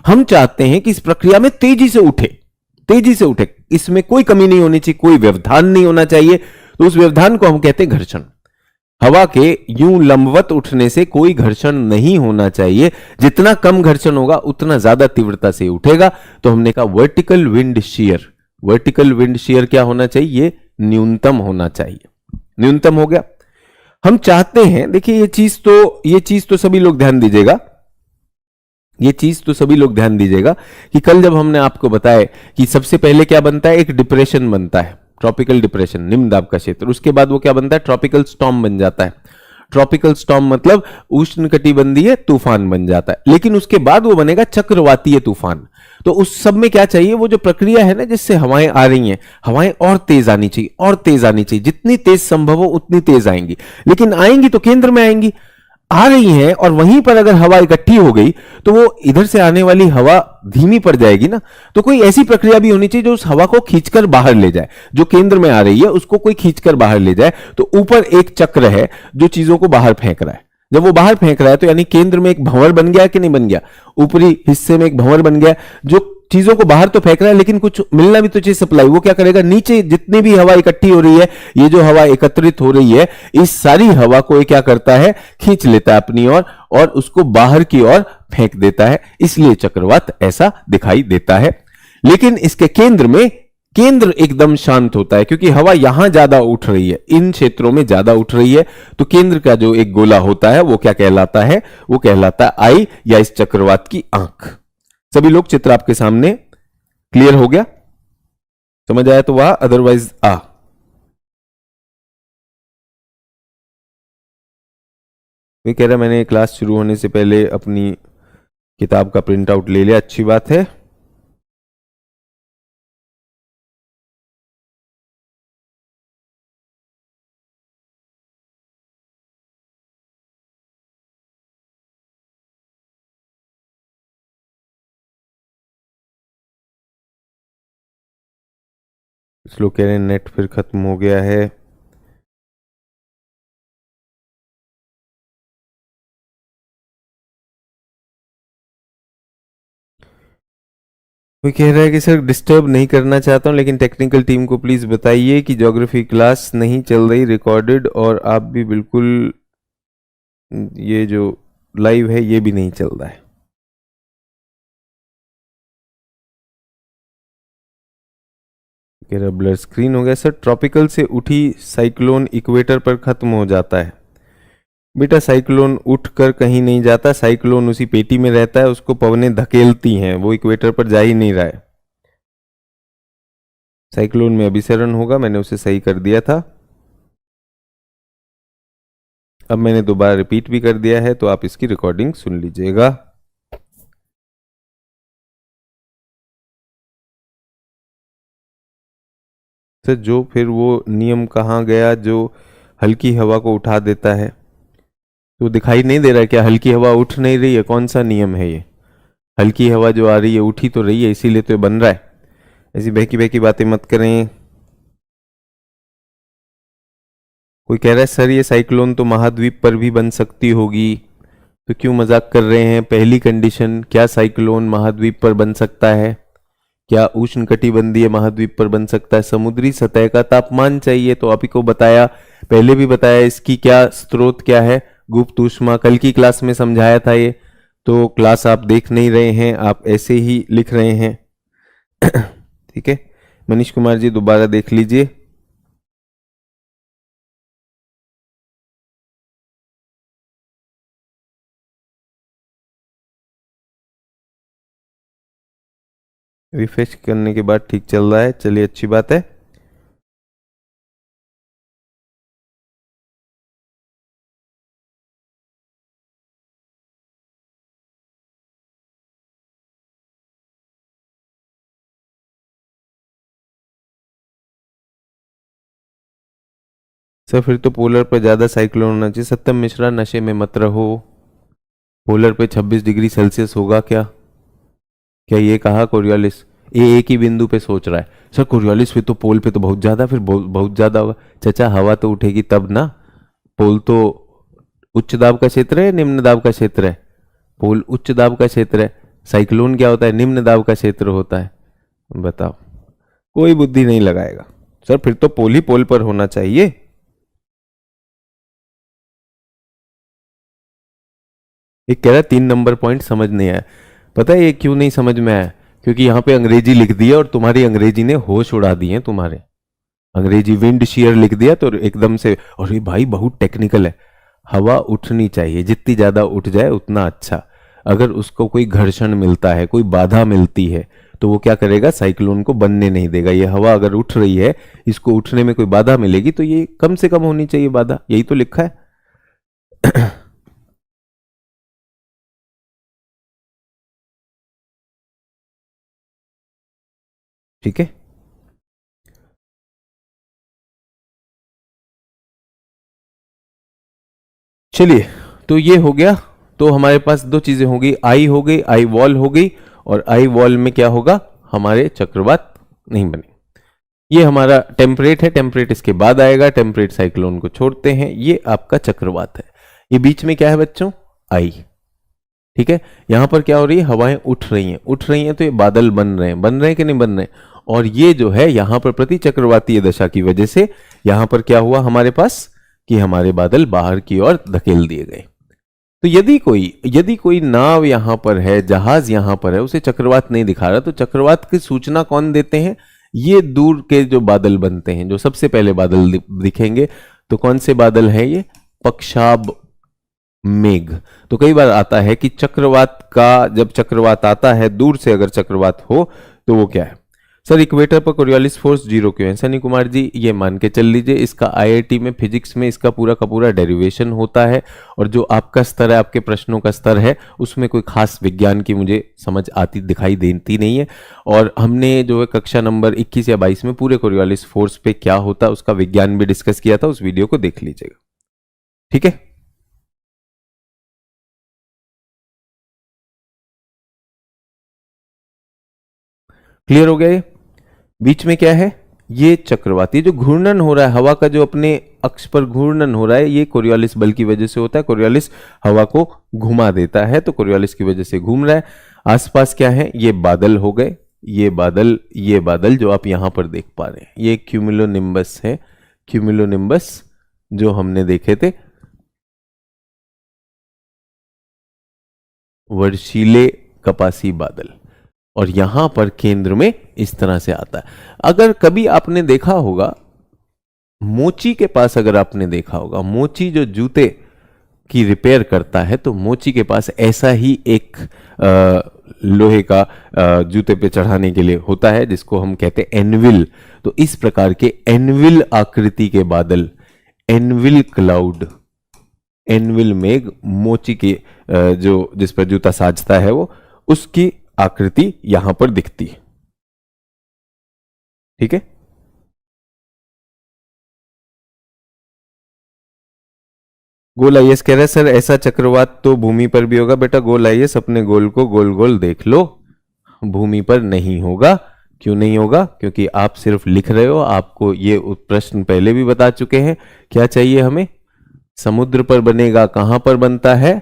हम चाहते हैं कि इस प्रक्रिया में तेजी से उठे, तेजी से उठे, इसमें कोई कमी नहीं होनी चाहिए, कोई व्यवधान नहीं होना चाहिए। तो उस व्यवधान को हम कहते हैं घर्षण। हवा के यूं लंबवत उठने से कोई घर्षण नहीं होना चाहिए। जितना कम घर्षण होगा उतना ज्यादा तीव्रता से उठेगा। तो हमने कहा vertical wind shear. Vertical wind shear क्या होना चाहिए? ये न्यूनतम होना चाहिए। न्यूनतम हो गया। हम चाहते हैं, देखिए ये चीज तो सभी लोग ध्यान दीजिएगा, ये चीज तो सभी लोग ध्यान दीजिएगा कि कल जब हमने आपको बताया कि सबसे पहले क्या बनता है, एक डिप्रेशन बनता है, ट्रॉपिकल डिप्रेशन, निम्न दाब का क्षेत्र। उसके बाद वो क्या बनता है? ट्रॉपिकल स्टॉर्म बन जाता है। ट्रॉपिकल स्टॉर्म मतलब उष्णकटिबंधीय तूफान बन जाता है। लेकिन उसके बाद वो बनेगा चक्रवातीय तूफान। तो उस सब में क्या चाहिए? वो जो प्रक्रिया है ना, जिससे हवाएं आ रही हैं, हवाएं और तेज आनी चाहिए, और तेज आनी चाहिए। जितनी तेज संभव हो उतनी तेज आएंगी, लेकिन आएंगी तो केंद्र में आएंगी, आ रही हैं। और वहीं पर अगर हवा इकट्ठी हो गई तो वो इधर से आने वाली हवा धीमी पड़ जाएगी ना। तो कोई ऐसी प्रक्रिया भी होनी चाहिए जो उस हवा को खींचकर बाहर ले जाए, जो केंद्र में आ रही है उसको कोई खींचकर बाहर ले जाए। तो ऊपर एक चक्र है जो चीजों को बाहर फेंक रहा है। जब वो बाहर फेंक रहा है तो यानी केंद्र में एक भंवर बन गया कि नहीं बन गया? ऊपरी हिस्से में एक भंवर बन गया जो चीजों को बाहर तो फेंक रहा है, लेकिन कुछ मिलना भी तो चाहिए सप्लाई। वो क्या करेगा? नीचे जितनी भी हवा इकट्ठी हो रही है, ये जो हवा एकत्रित हो रही है, इस सारी हवा को ये क्या करता है? खींच लेता है अपनी ओर और उसको बाहर की ओर फेंक देता है। इसलिए चक्रवात ऐसा दिखाई देता है। लेकिन इसके केंद्र एकदम शांत होता है, क्योंकि हवा यहां ज्यादा उठ रही है, इन क्षेत्रों में ज्यादा उठ रही है। तो केंद्र का जो एक गोला होता है वो क्या कहलाता है? वो कहलाता है आई, या इस चक्रवात की आंख। सभी लोग, चित्र आपके सामने क्लियर हो गया? समझ आया तो वाह, अदरवाइज वे कह रहा मैंने क्लास शुरू होने से पहले अपनी किताब का प्रिंट आउट ले लिया, अच्छी बात है। कुछ लोग कह रहे हैं नेट फिर खत्म हो गया है। कोई कह रहा है कि सर डिस्टर्ब नहीं करना चाहता हूं, लेकिन टेक्निकल टीम को प्लीज बताइए कि ज्योग्राफी क्लास नहीं चल रही रिकॉर्डेड, और आप भी बिल्कुल, ये जो लाइव है ये भी नहीं चल रहा है। कह रहा ब्लर स्क्रीन हो गया। सर ट्रॉपिकल से उठी साइक्लोन इक्वेटर पर खत्म हो जाता है। बेटा साइक्लोन उठकर कहीं नहीं जाता, साइक्लोन उसी पेटी में रहता है, उसको पवनें धकेलती हैं, वो इक्वेटर पर जा ही नहीं रहा है। साइक्लोन में अभिसरण होगा, मैंने उसे सही कर दिया था, अब मैंने दोबारा रिपीट भी कर दिया है, तो आप इसकी रिकॉर्डिंग सुन लीजिएगा। तो जो फिर वो नियम कहाँ गया जो हल्की हवा को उठा देता है? तो दिखाई नहीं दे रहा है क्या हल्की हवा उठ नहीं रही है? कौन सा नियम है ये? हल्की हवा जो आ रही है उठी तो रही है, इसीलिए तो ये बन रहा है। ऐसी बहकी बहकी बातें मत करें। कोई कह रहा है सर ये साइक्लोन तो महाद्वीप पर भी बन सकती होगी, तो क्यों मजाक कर रहे हैं? पहली कंडीशन, क्या साइक्लोन महाद्वीप पर बन सकता है? क्या उष्णकटिबंधीय महाद्वीप पर बन सकता है? समुद्री सतह का तापमान चाहिए, तो आप ही को बताया, पहले भी बताया, इसकी क्या स्रोत क्या है? गुप्त ऊष्मा। कल की क्लास में समझाया था ये, तो क्लास आप देख नहीं रहे हैं, आप ऐसे ही लिख रहे हैं। ठीक है, मनीष कुमार जी दोबारा देख लीजिए। रिफ्रेश करने के बाद ठीक चल रहा है, चलिए अच्छी बात है। सर फिर तो पोलर पर ज्यादा साइक्लोन होना चाहिए। सत्यम मिश्रा, नशे में मत रहो। पोलर पे 26 डिग्री सेल्सियस होगा क्या? क्या ये कहा कोरियोलिस? ये एक ही बिंदु पे सोच रहा है। सर कोरियोलिस पे तो पोल पे तो बहुत ज्यादा, फिर बहुत ज्यादा होगा। चाचा हवा तो उठेगी तब ना। पोल तो उच्च दाब का क्षेत्र है, निम्न दाब का क्षेत्र है? पोल उच्च दाब का क्षेत्र है। साइक्लोन क्या होता है? निम्न दाब का क्षेत्र होता है। बताओ, कोई बुद्धि नहीं लगाएगा। सर फिर तो पोल ही पोल पर होना चाहिए। एक कह रहा है 3 नंबर पॉइंट समझ नहीं आया। पता है ये क्यों नहीं समझ में आया? क्योंकि यहां पे अंग्रेजी लिख दी है और तुम्हारी अंग्रेजी ने होश उड़ा दिए तुम्हारे। अंग्रेजी विंड शेयर लिख दिया तो एकदम से, और ये भाई बहुत टेक्निकल है। हवा उठनी चाहिए, जितनी ज्यादा उठ जाए उतना अच्छा। अगर उसको कोई घर्षण मिलता है, कोई बाधा मिलती है, तो वो क्या करेगा? साइक्लोन को बनने नहीं देगा। ये हवा अगर उठ रही है, इसको उठने में कोई बाधा मिलेगी तो ये कम से कम होनी चाहिए बाधा, यही तो लिखा है। ठीक है, चलिए, तो ये हो गया। तो हमारे पास दो चीजें हो गई, आई हो गई, आई वॉल हो गई, और आई वॉल में क्या होगा? हमारे चक्रवात नहीं बने। ये हमारा टेम्परेट है, टेम्परेट इसके बाद आएगा। टेम्परेट साइक्लोन को छोड़ते हैं, ये आपका चक्रवात है। ये बीच में क्या है बच्चों? आई। ठीक है, यहां पर क्या हो रही है? हवाएं उठ रही हैं, उठ रही हैं, तो ये बादल बन रहे हैं, बन रहे हैं कि नहीं बन रहे हैं? और ये जो है यहां पर प्रति चक्रवातीय दशा की वजह से यहां पर क्या हुआ हमारे पास? कि हमारे बादल बाहर की ओर धकेल दिए गए। तो यदि कोई नाव यहां पर है, जहाज यहां पर है, उसे चक्रवात नहीं दिखा रहा, तो चक्रवात की सूचना कौन देते हैं? ये दूर के जो बादल बनते हैं, जो सबसे पहले बादल दिखेंगे, तो कौन से बादल हैं ये? पक्षाब मेघ। तो कई बार आता है कि चक्रवात का, जब चक्रवात आता है दूर से, अगर चक्रवात हो तो वो क्या है? सर इक्वेटर पर कोरियोलिस फोर्स 0 क्यों है? सनी कुमार जी ये मान के चल लीजिए, इसका आईआईटी में फिजिक्स में इसका पूरा का पूरा डेरिवेशन होता है, और जो आपका स्तर है, आपके प्रश्नों का स्तर है, उसमें कोई खास विज्ञान की मुझे समझ आती दिखाई देती नहीं है। और हमने जो है कक्षा नंबर 21 या 22 में पूरे कोरियोलिस फोर्स पे क्या होता है उसका विज्ञान भी डिस्कस किया था, उस वीडियो को देख लीजिएगा। ठीक है, क्लियर हो गया ये? बीच में क्या है? ये चक्रवाती जो घूर्णन हो रहा है, हवा का जो अपने अक्ष पर घूर्णन हो रहा है, ये कोरियोलिस बल की वजह से होता है। कोरियोलिस हवा को घुमा देता है, तो कोरियोलिस की वजह से घूम रहा है। आसपास क्या है? ये बादल हो गए, ये बादल जो आप यहां पर देख पा रहे हैं, ये क्यूमुलोनिम्बस है। क्यूमुलोनिम्बस जो हमने देखे थे, वर्षीले कपासी बादल, और यहां पर केंद्र में इस तरह से आता है। अगर कभी आपने देखा होगा मोची के पास, अगर आपने देखा होगा मोची जो जूते की रिपेयर करता है, तो मोची के पास ऐसा ही एक लोहे का जूते पे चढ़ाने के लिए होता है, जिसको हम कहते हैं एनविल। तो इस प्रकार के एनविल आकृति के बादल, एनविल क्लाउड, एनविल मेघ, मोची के जो जिस पर जूता साजता है वो, उसकी आकृति यहां पर दिखती है। ठीक है, गोल आईएस कह रहा है सर ऐसा चक्रवात तो भूमि पर भी होगा। बेटा गोल आईएस अपने गोल को गोल गोल देख लो, भूमि पर नहीं होगा। क्यों नहीं होगा? क्योंकि आप सिर्फ लिख रहे हो। आपको ये प्रश्न पहले भी बता चुके हैं। क्या चाहिए हमें? समुद्र पर बनेगा, कहां पर बनता है?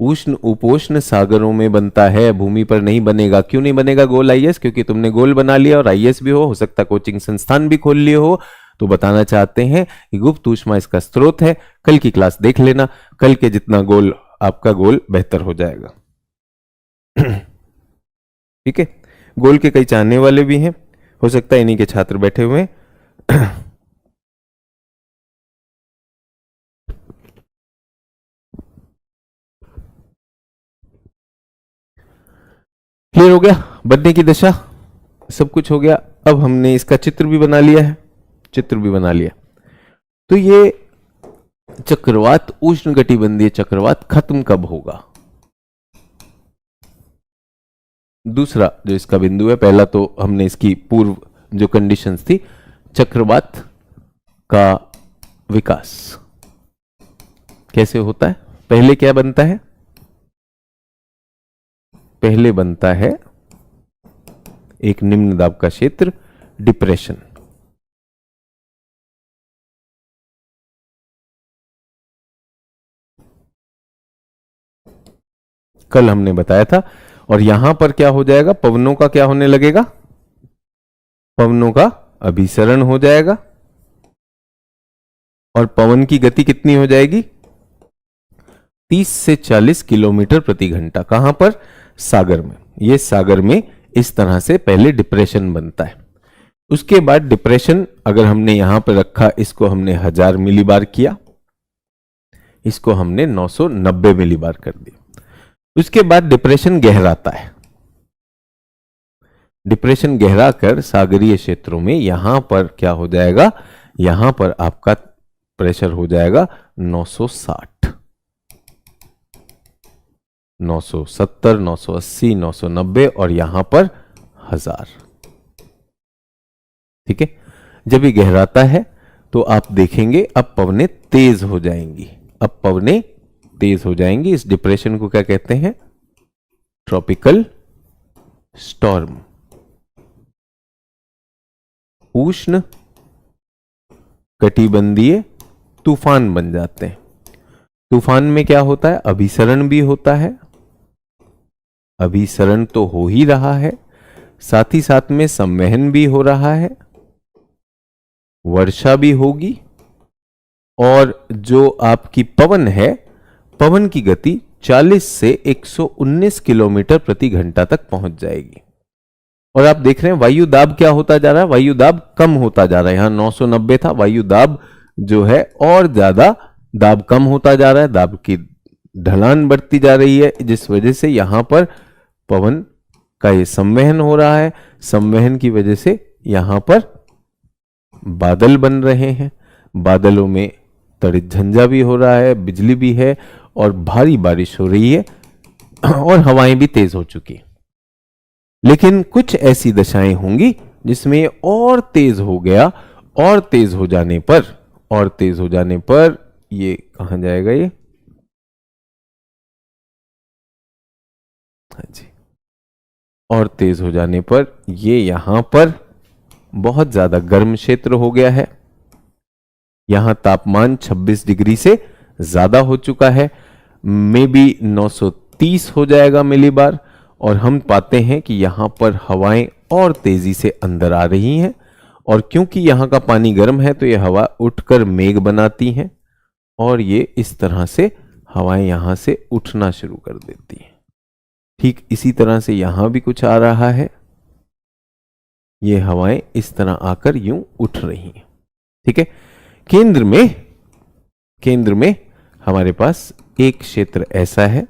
उष्ण उपोष्ण सागरों में बनता है, भूमि पर नहीं बनेगा। क्यों नहीं बनेगा गोल आईएएस? क्योंकि तुमने गोल बना लिया और आईएएस भी हो सकता कोचिंग संस्थान भी खोल लिए हो, तो बताना चाहते हैं कि गुप्त ऊष्मा इसका स्रोत है। कल की क्लास देख लेना, कल के जितना गोल आपका गोल बेहतर हो जाएगा। ठीक है, गोल के कई चाहने वाले भी हैं, हो सकता है इन्हीं के छात्र बैठे हुए हैं। क्लियर हो गया? बनने की दशा सब कुछ हो गया। अब हमने इसका चित्र भी बना लिया है, चित्र भी बना लिया। तो ये चक्रवात, उष्णकटिबंधीय चक्रवात खत्म कब होगा? दूसरा जो इसका बिंदु है, पहला तो हमने इसकी पूर्व जो कंडीशंस थी, चक्रवात का विकास कैसे होता है? पहले क्या बनता है? पहले बनता है एक निम्न दाब का क्षेत्र, डिप्रेशन। कल हमने बताया था। और यहां पर क्या हो जाएगा? पवनों का क्या होने लगेगा? पवनों का अभिसरण हो जाएगा। और पवन की गति कितनी हो जाएगी? 30 से 40 किलोमीटर प्रति घंटा। कहां पर? सागर में। ये सागर में इस तरह से पहले डिप्रेशन बनता है। उसके बाद डिप्रेशन अगर हमने यहां पर रखा, इसको हमने 1000 मिलीबार किया, इसको हमने 990 मिलीबार कर दिया। उसके बाद डिप्रेशन गहराता है। डिप्रेशन गहरा कर सागरीय क्षेत्रों में यहां पर क्या हो जाएगा? यहां पर आपका प्रेशर हो जाएगा 960, 970, 980, 990 और यहां पर 1000। ठीक है, जब ये गहराता है तो आप देखेंगे अब पवनें तेज हो जाएंगी। अब पवनें तेज हो जाएंगी। इस डिप्रेशन को क्या कहते हैं? Tropical storm. उष्ण कटिबंधीय तूफान बन जाते हैं। तूफान में क्या होता है? अभिसरण भी होता है, अभिसरण तो हो ही रहा है, साथ ही साथ में संवहन भी हो रहा है, वर्षा भी होगी, और जो आपकी पवन है, पवन की गति 40 से 119 किलोमीटर प्रति घंटा तक पहुंच जाएगी। और आप देख रहे हैं वायु दाब क्या होता जा रहा है? वायु दाब कम होता जा रहा है। यहां 990 था, वायु दाब जो है और ज्यादा दाब कम होता जा रहा है, दाब की ढलान बढ़ती जा रही है, जिस वजह से यहां पर पवन का ये संवहन हो रहा है। संवहन की वजह से यहां पर बादल बन रहे हैं, बादलों में तड़ित झंझा भी हो रहा है, बिजली भी है और भारी बारिश हो रही है और हवाएं भी तेज हो चुकी। लेकिन कुछ ऐसी दशाएं होंगी जिसमें और तेज हो गया, और तेज हो जाने पर, और तेज हो जाने पर ये कहां जाएगा? ये हाँ जी, और तेज हो जाने पर ये यहां पर बहुत ज्यादा गर्म क्षेत्र हो गया है। यहां तापमान 26 डिग्री से ज्यादा हो चुका है, मे बी 930 हो जाएगा मिलीबार। और हम पाते हैं कि यहां पर हवाएं और तेजी से अंदर आ रही हैं, और क्योंकि यहां का पानी गर्म है तो ये हवा उठकर मेघ बनाती हैं, और ये इस तरह से हवाएं यहां से उठना शुरू कर देती हैं। ठीक इसी तरह से यहां भी कुछ आ रहा है, ये हवाएं इस तरह आकर यूं उठ रही हैं। ठीक है, केंद्र में हमारे पास एक क्षेत्र ऐसा है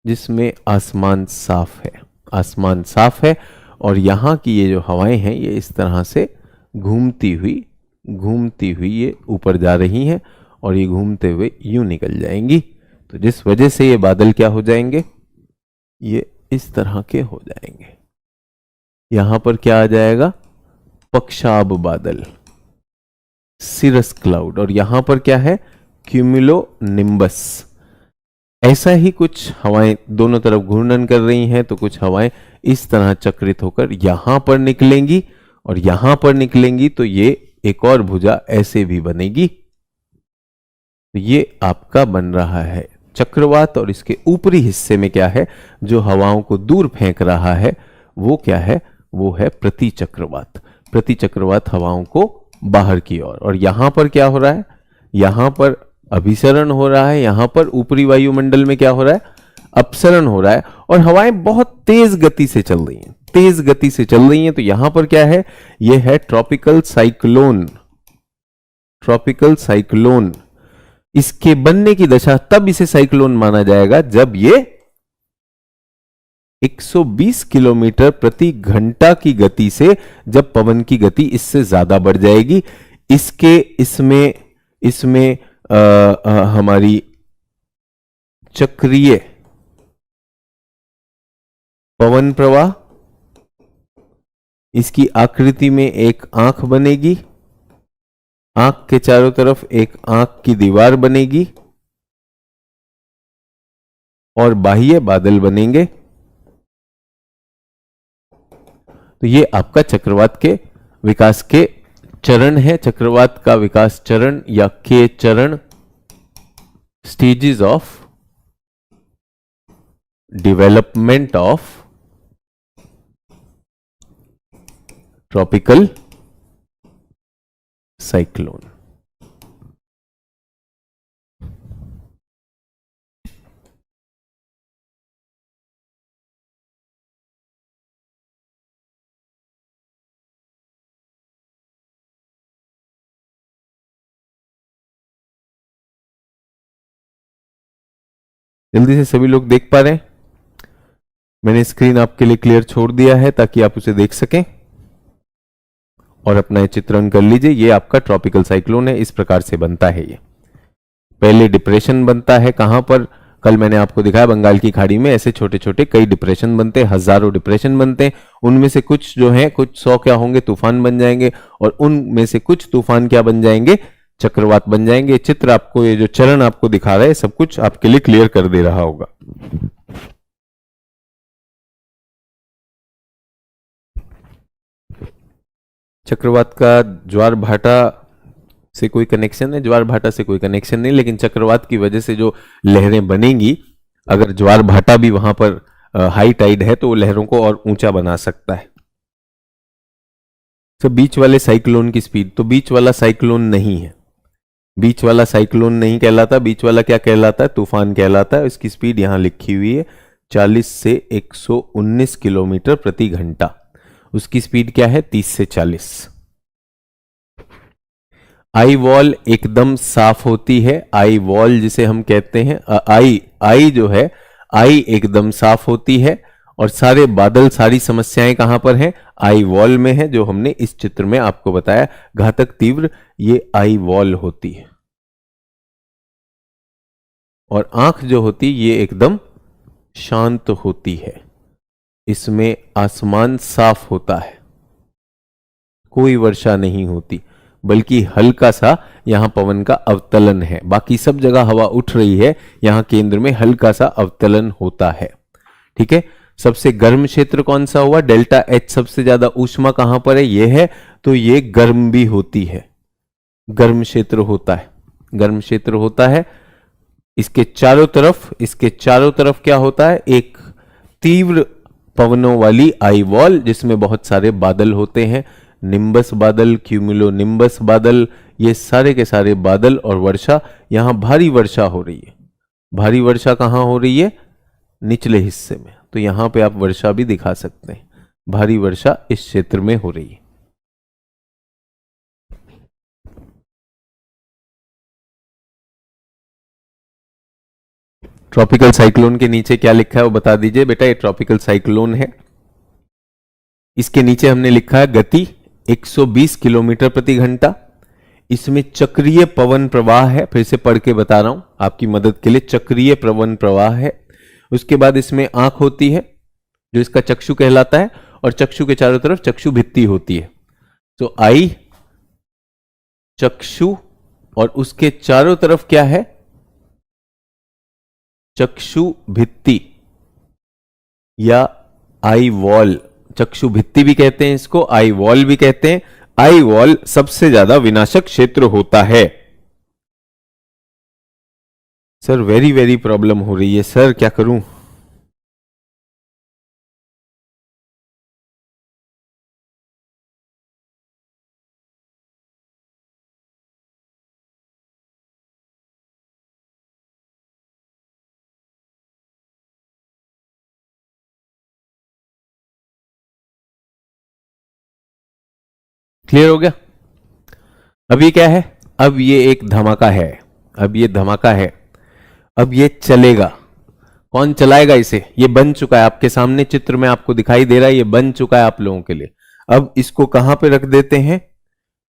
जिसमें आसमान साफ है, आसमान साफ है, और यहां की ये जो हवाएं हैं ये इस तरह से घूमती हुई ये ऊपर जा रही हैं, और ये घूमते हुए यूं निकल जाएंगी। तो जिस वजह से ये बादल क्या हो जाएंगे? ये इस तरह के हो जाएंगे। यहां पर क्या आ जाएगा? पक्षाब बादल, सिरस क्लाउड, और यहां पर क्या है? Cumulo nimbus. ऐसा ही कुछ हवाएं दोनों तरफ घूर्णन कर रही हैं, तो कुछ हवाएं इस तरह चक्रित होकर यहां पर निकलेंगी, और यहां पर निकलेंगी तो ये एक और भुजा ऐसे भी बनेगी। तो ये आपका बन रहा है चक्रवात और इसके ऊपरी हिस्से में क्या है, जो हवाओं को दूर फेंक रहा है वो क्या है, वो है प्रतिचक्रवात। प्रतिचक्रवात हवाओं को बाहर की ओर। और यहां पर क्या हो रहा है, यहां पर अभिसरण हो रहा है, यहां पर ऊपरी वायुमंडल में क्या हो रहा है, अपसरण हो रहा है। और हवाएं बहुत तेज गति से चल रही हैं, तेज गति से चल रही हैं। तो यहां पर क्या है, यह है ट्रॉपिकल साइक्लोन। ट्रॉपिकल साइक्लोन, इसके बनने की दशा, तब इसे साइक्लोन माना जाएगा जब ये 120 किलोमीटर प्रति घंटा की गति से, जब पवन की गति इससे ज्यादा बढ़ जाएगी। इसमें इसमें हमारी चक्रीय पवन प्रवाह, इसकी आकृति में एक आंख बनेगी, आंख के चारों तरफ एक आंख की दीवार बनेगी और बाह्य बादल बनेंगे। तो ये आपका चक्रवात के विकास के चरण है। चक्रवात का विकास चरण या के चरण, stages of development of tropical cyclone. जल्दी से सभी लोग देख पा रहे हैं? मैंने स्क्रीन आपके लिए क्लियर छोड़ दिया है ताकि आप उसे देख सकें और अपना चित्रण कर लीजिए। ये आपका ट्रॉपिकल साइक्लोन है, इस प्रकार से बनता है। ये पहले डिप्रेशन बनता है, कहां पर, कल मैंने आपको दिखाया बंगाल की खाड़ी में ऐसे छोटे छोटे कई डिप्रेशन बनते हैं, हजारों डिप्रेशन बनते हैं। उनमें से कुछ जो है, कुछ 100 क्या होंगे, तूफान बन जाएंगे, और उनमें से कुछ तूफान क्या बन जाएंगे, चक्रवात बन जाएंगे। चित्र आपको, ये जो चरण आपको दिखा रहा है, सब कुछ आपके लिए क्लियर कर दे रहा होगा। चक्रवात का ज्वार भाटा से कोई कनेक्शन है? ज्वार भाटा से कोई कनेक्शन नहीं, लेकिन चक्रवात की वजह से जो लहरें बनेंगी, अगर ज्वार भाटा भी वहां पर हाई टाइड है तो वो लहरों को और ऊंचा बना सकता है। तो बीच वाले साइक्लोन की स्पीड, तो बीच वाला साइक्लोन नहीं है, बीच वाला साइक्लोन नहीं कहलाता। बीच वाला क्या कहलाता है, तूफान कहलाता है। इसकी स्पीड यहां लिखी हुई है 40 से 119 किलोमीटर प्रति घंटा। उसकी स्पीड क्या है, 30 से 40। आई वॉल एकदम साफ होती है, आई वॉल जिसे हम कहते हैं, आई जो है, आई एकदम साफ होती है। और सारे बादल, सारी समस्याएं कहां पर हैं, आई वॉल में है, जो हमने इस चित्र में आपको बताया। घातक तीव्र, ये आई वॉल होती है। और आंख जो होती, ये एकदम शांत होती है। इसमें आसमान साफ होता है, कोई वर्षा नहीं होती, बल्कि हल्का सा यहां पवन का अवतलन है। बाकी सब जगह हवा उठ रही है, यहां केंद्र में हल्का सा अवतलन होता है। ठीक है। सबसे गर्म क्षेत्र कौन सा हुआ, डेल्टा एच। सबसे ज्यादा ऊष्मा कहां पर है, यह है, तो ये गर्म भी होती है, गर्म क्षेत्र होता है, गर्म क्षेत्र होता है। इसके चारों तरफ क्या होता है, एक तीव्र पवनों वाली आई वॉल, जिसमें बहुत सारे बादल होते हैं, निम्बस बादल, क्यूमुलो निम्बस बादल, ये सारे के सारे बादल। और वर्षा, यहां भारी वर्षा हो रही है। भारी वर्षा कहां हो रही है, निचले हिस्से में, तो यहां पे आप वर्षा भी दिखा सकते हैं। भारी वर्षा इस क्षेत्र में हो रही है। ट्रॉपिकल साइक्लोन के नीचे क्या लिखा है वो बता दीजिए बेटा। ये ट्रॉपिकल साइक्लोन है, इसके नीचे हमने लिखा है गति 120 किलोमीटर प्रति घंटा। इसमें चक्रीय पवन प्रवाह है, फिर से पढ़ के बता रहा हूं आपकी मदद के लिए। चक्रीय पवन प्रवाह है। उसके बाद इसमें आंख होती है, जो इसका चक्षु कहलाता है, और चक्षु के चारों तरफ चक्षु भित्ति होती है। तो आई, चक्षु, और उसके चारों तरफ क्या है, चक्षु भित्ति या आई वॉल। चक्षु भित्ति भी कहते हैं इसको, आई वॉल भी कहते हैं। आई वॉल सबसे ज्यादा विनाशक क्षेत्र होता है। सर वेरी वेरी प्रॉब्लम हो रही है सर, क्या करूं? क्लियर हो गया? अब ये क्या है? अब ये एक धमाका है, अब ये धमाका है, अब ये चलेगा। कौन चलाएगा इसे? ये बन चुका है आपके सामने, चित्र में आपको दिखाई दे रहा है, ये बन चुका है आप लोगों के लिए। अब इसको कहां पे रख देते हैं?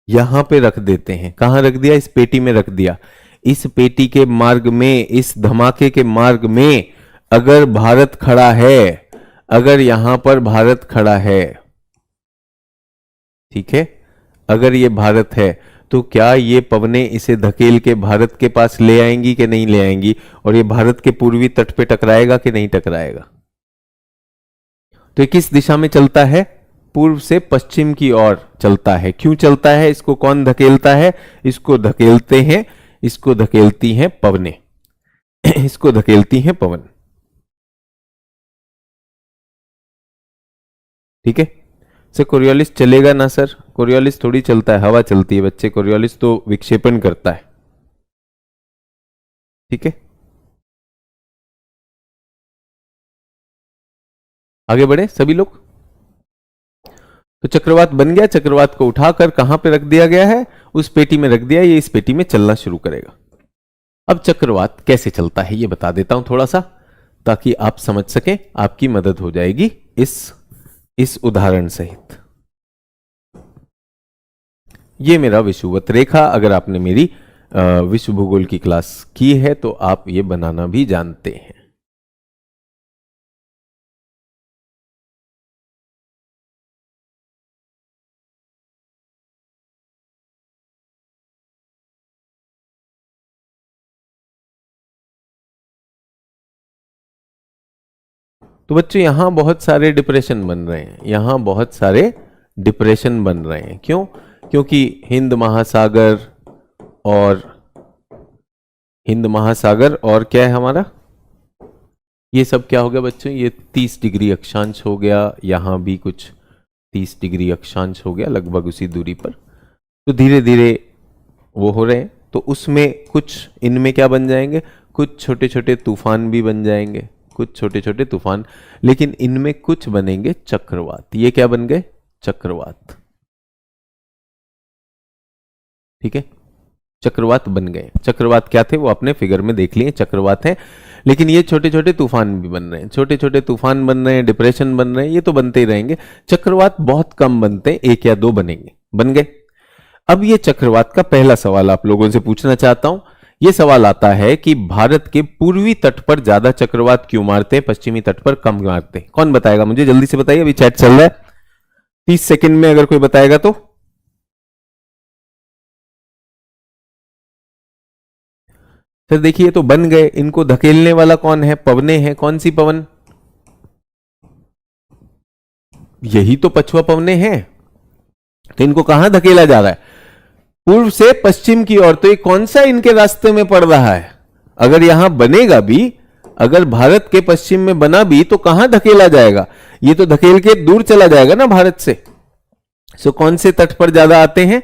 यहां पे रख देते हैं। कहां रख दिया? इस पेटी में रख दिया। इस पेटी के मार्ग में, इस धमाके के मार्ग में अगर भारत खड़ा है, अगर यहां पर भारत खड़ा है, ठीक है, अगर ये भारत है, तो क्या ये पवनें इसे धकेल के भारत के पास ले आएंगी कि नहीं ले आएंगी? और ये भारत के पूर्वी तट पे टकराएगा कि नहीं टकराएगा? तो ये किस दिशा में चलता है? पूर्व से पश्चिम की ओर चलता है। क्यों चलता है? इसको कौन धकेलता है? इसको धकेलते हैं, इसको धकेलती हैं पवनें इसको धकेलती हैं पवन। ठीक है सर, कोरियोलिस चलेगा ना सर? कोरियोलिस थोड़ी चलता है, हवा चलती है बच्चे, कोरियोलिस तो विक्षेपण करता है। ठीक है, आगे बढ़े सभी लोग। तो चक्रवात बन गया, चक्रवात को उठाकर कहां पे रख दिया गया है? उस पेटी में रख दिया, ये इस पेटी में चलना शुरू करेगा। अब चक्रवात कैसे चलता है ये बता देता हूं थोड़ा सा, ताकि आप समझ सकें, आपकी मदद हो जाएगी इस उदाहरण सहित। ये मेरा विषुवत रेखा, अगर आपने मेरी विश्व भूगोल की क्लास की है तो आप ये बनाना भी जानते हैं। तो बच्चों यहां बहुत सारे डिप्रेशन बन रहे हैं, यहां बहुत सारे डिप्रेशन बन रहे हैं। क्यों? क्योंकि हिंद महासागर और क्या है हमारा, ये सब क्या हो गया बच्चों? ये 30 डिग्री अक्षांश हो गया, यहां भी कुछ 30 डिग्री अक्षांश हो गया, लगभग उसी दूरी पर। तो धीरे धीरे वो हो रहे हैं, तो उसमें कुछ इनमें क्या बन जाएंगे? कुछ छोटे छोटे तूफान भी बन जाएंगे, कुछ छोटे छोटे तूफान, लेकिन इनमें कुछ बनेंगे चक्रवात। ये क्या बन गए? चक्रवात। ठीक है, चक्रवात बन गए। चक्रवात क्या थे वो आपने फिगर में देख लिए, चक्रवात है। लेकिन ये छोटे छोटे तूफान भी बन रहे हैं, छोटे छोटे तूफान बन रहे हैं, डिप्रेशन बन रहे हैं, ये तो बनते ही रहेंगे। चक्रवात बहुत कम बनते हैं, 1 या 2 बनेंगे, बन गए। अब ये चक्रवात का पहला सवाल आप लोगों से पूछना चाहता हूं। ये सवाल आता है कि भारत के पूर्वी तट पर ज्यादा चक्रवात क्यों मारते हैं, पश्चिमी तट पर कम मारते हैं? कौन बताएगा मुझे? जल्दी से बताइए, अभी चैट चल रहा है, 30 सेकंड में अगर कोई बताएगा तो। सर देखिए तो बन गए, इनको धकेलने वाला कौन है? पवने हैं। कौन सी पवन? यही तो पछुआ पवने हैं। तो इनको कहां धकेला जा रहा है? पूर्व से पश्चिम की ओर। तो ये कौन सा इनके रास्ते में पड़ रहा है? अगर यहां बनेगा भी, अगर भारत के पश्चिम में बना भी, तो कहां धकेला जाएगा? ये तो धकेल के दूर चला जाएगा ना भारत से। सो कौन से तट पर ज्यादा आते हैं?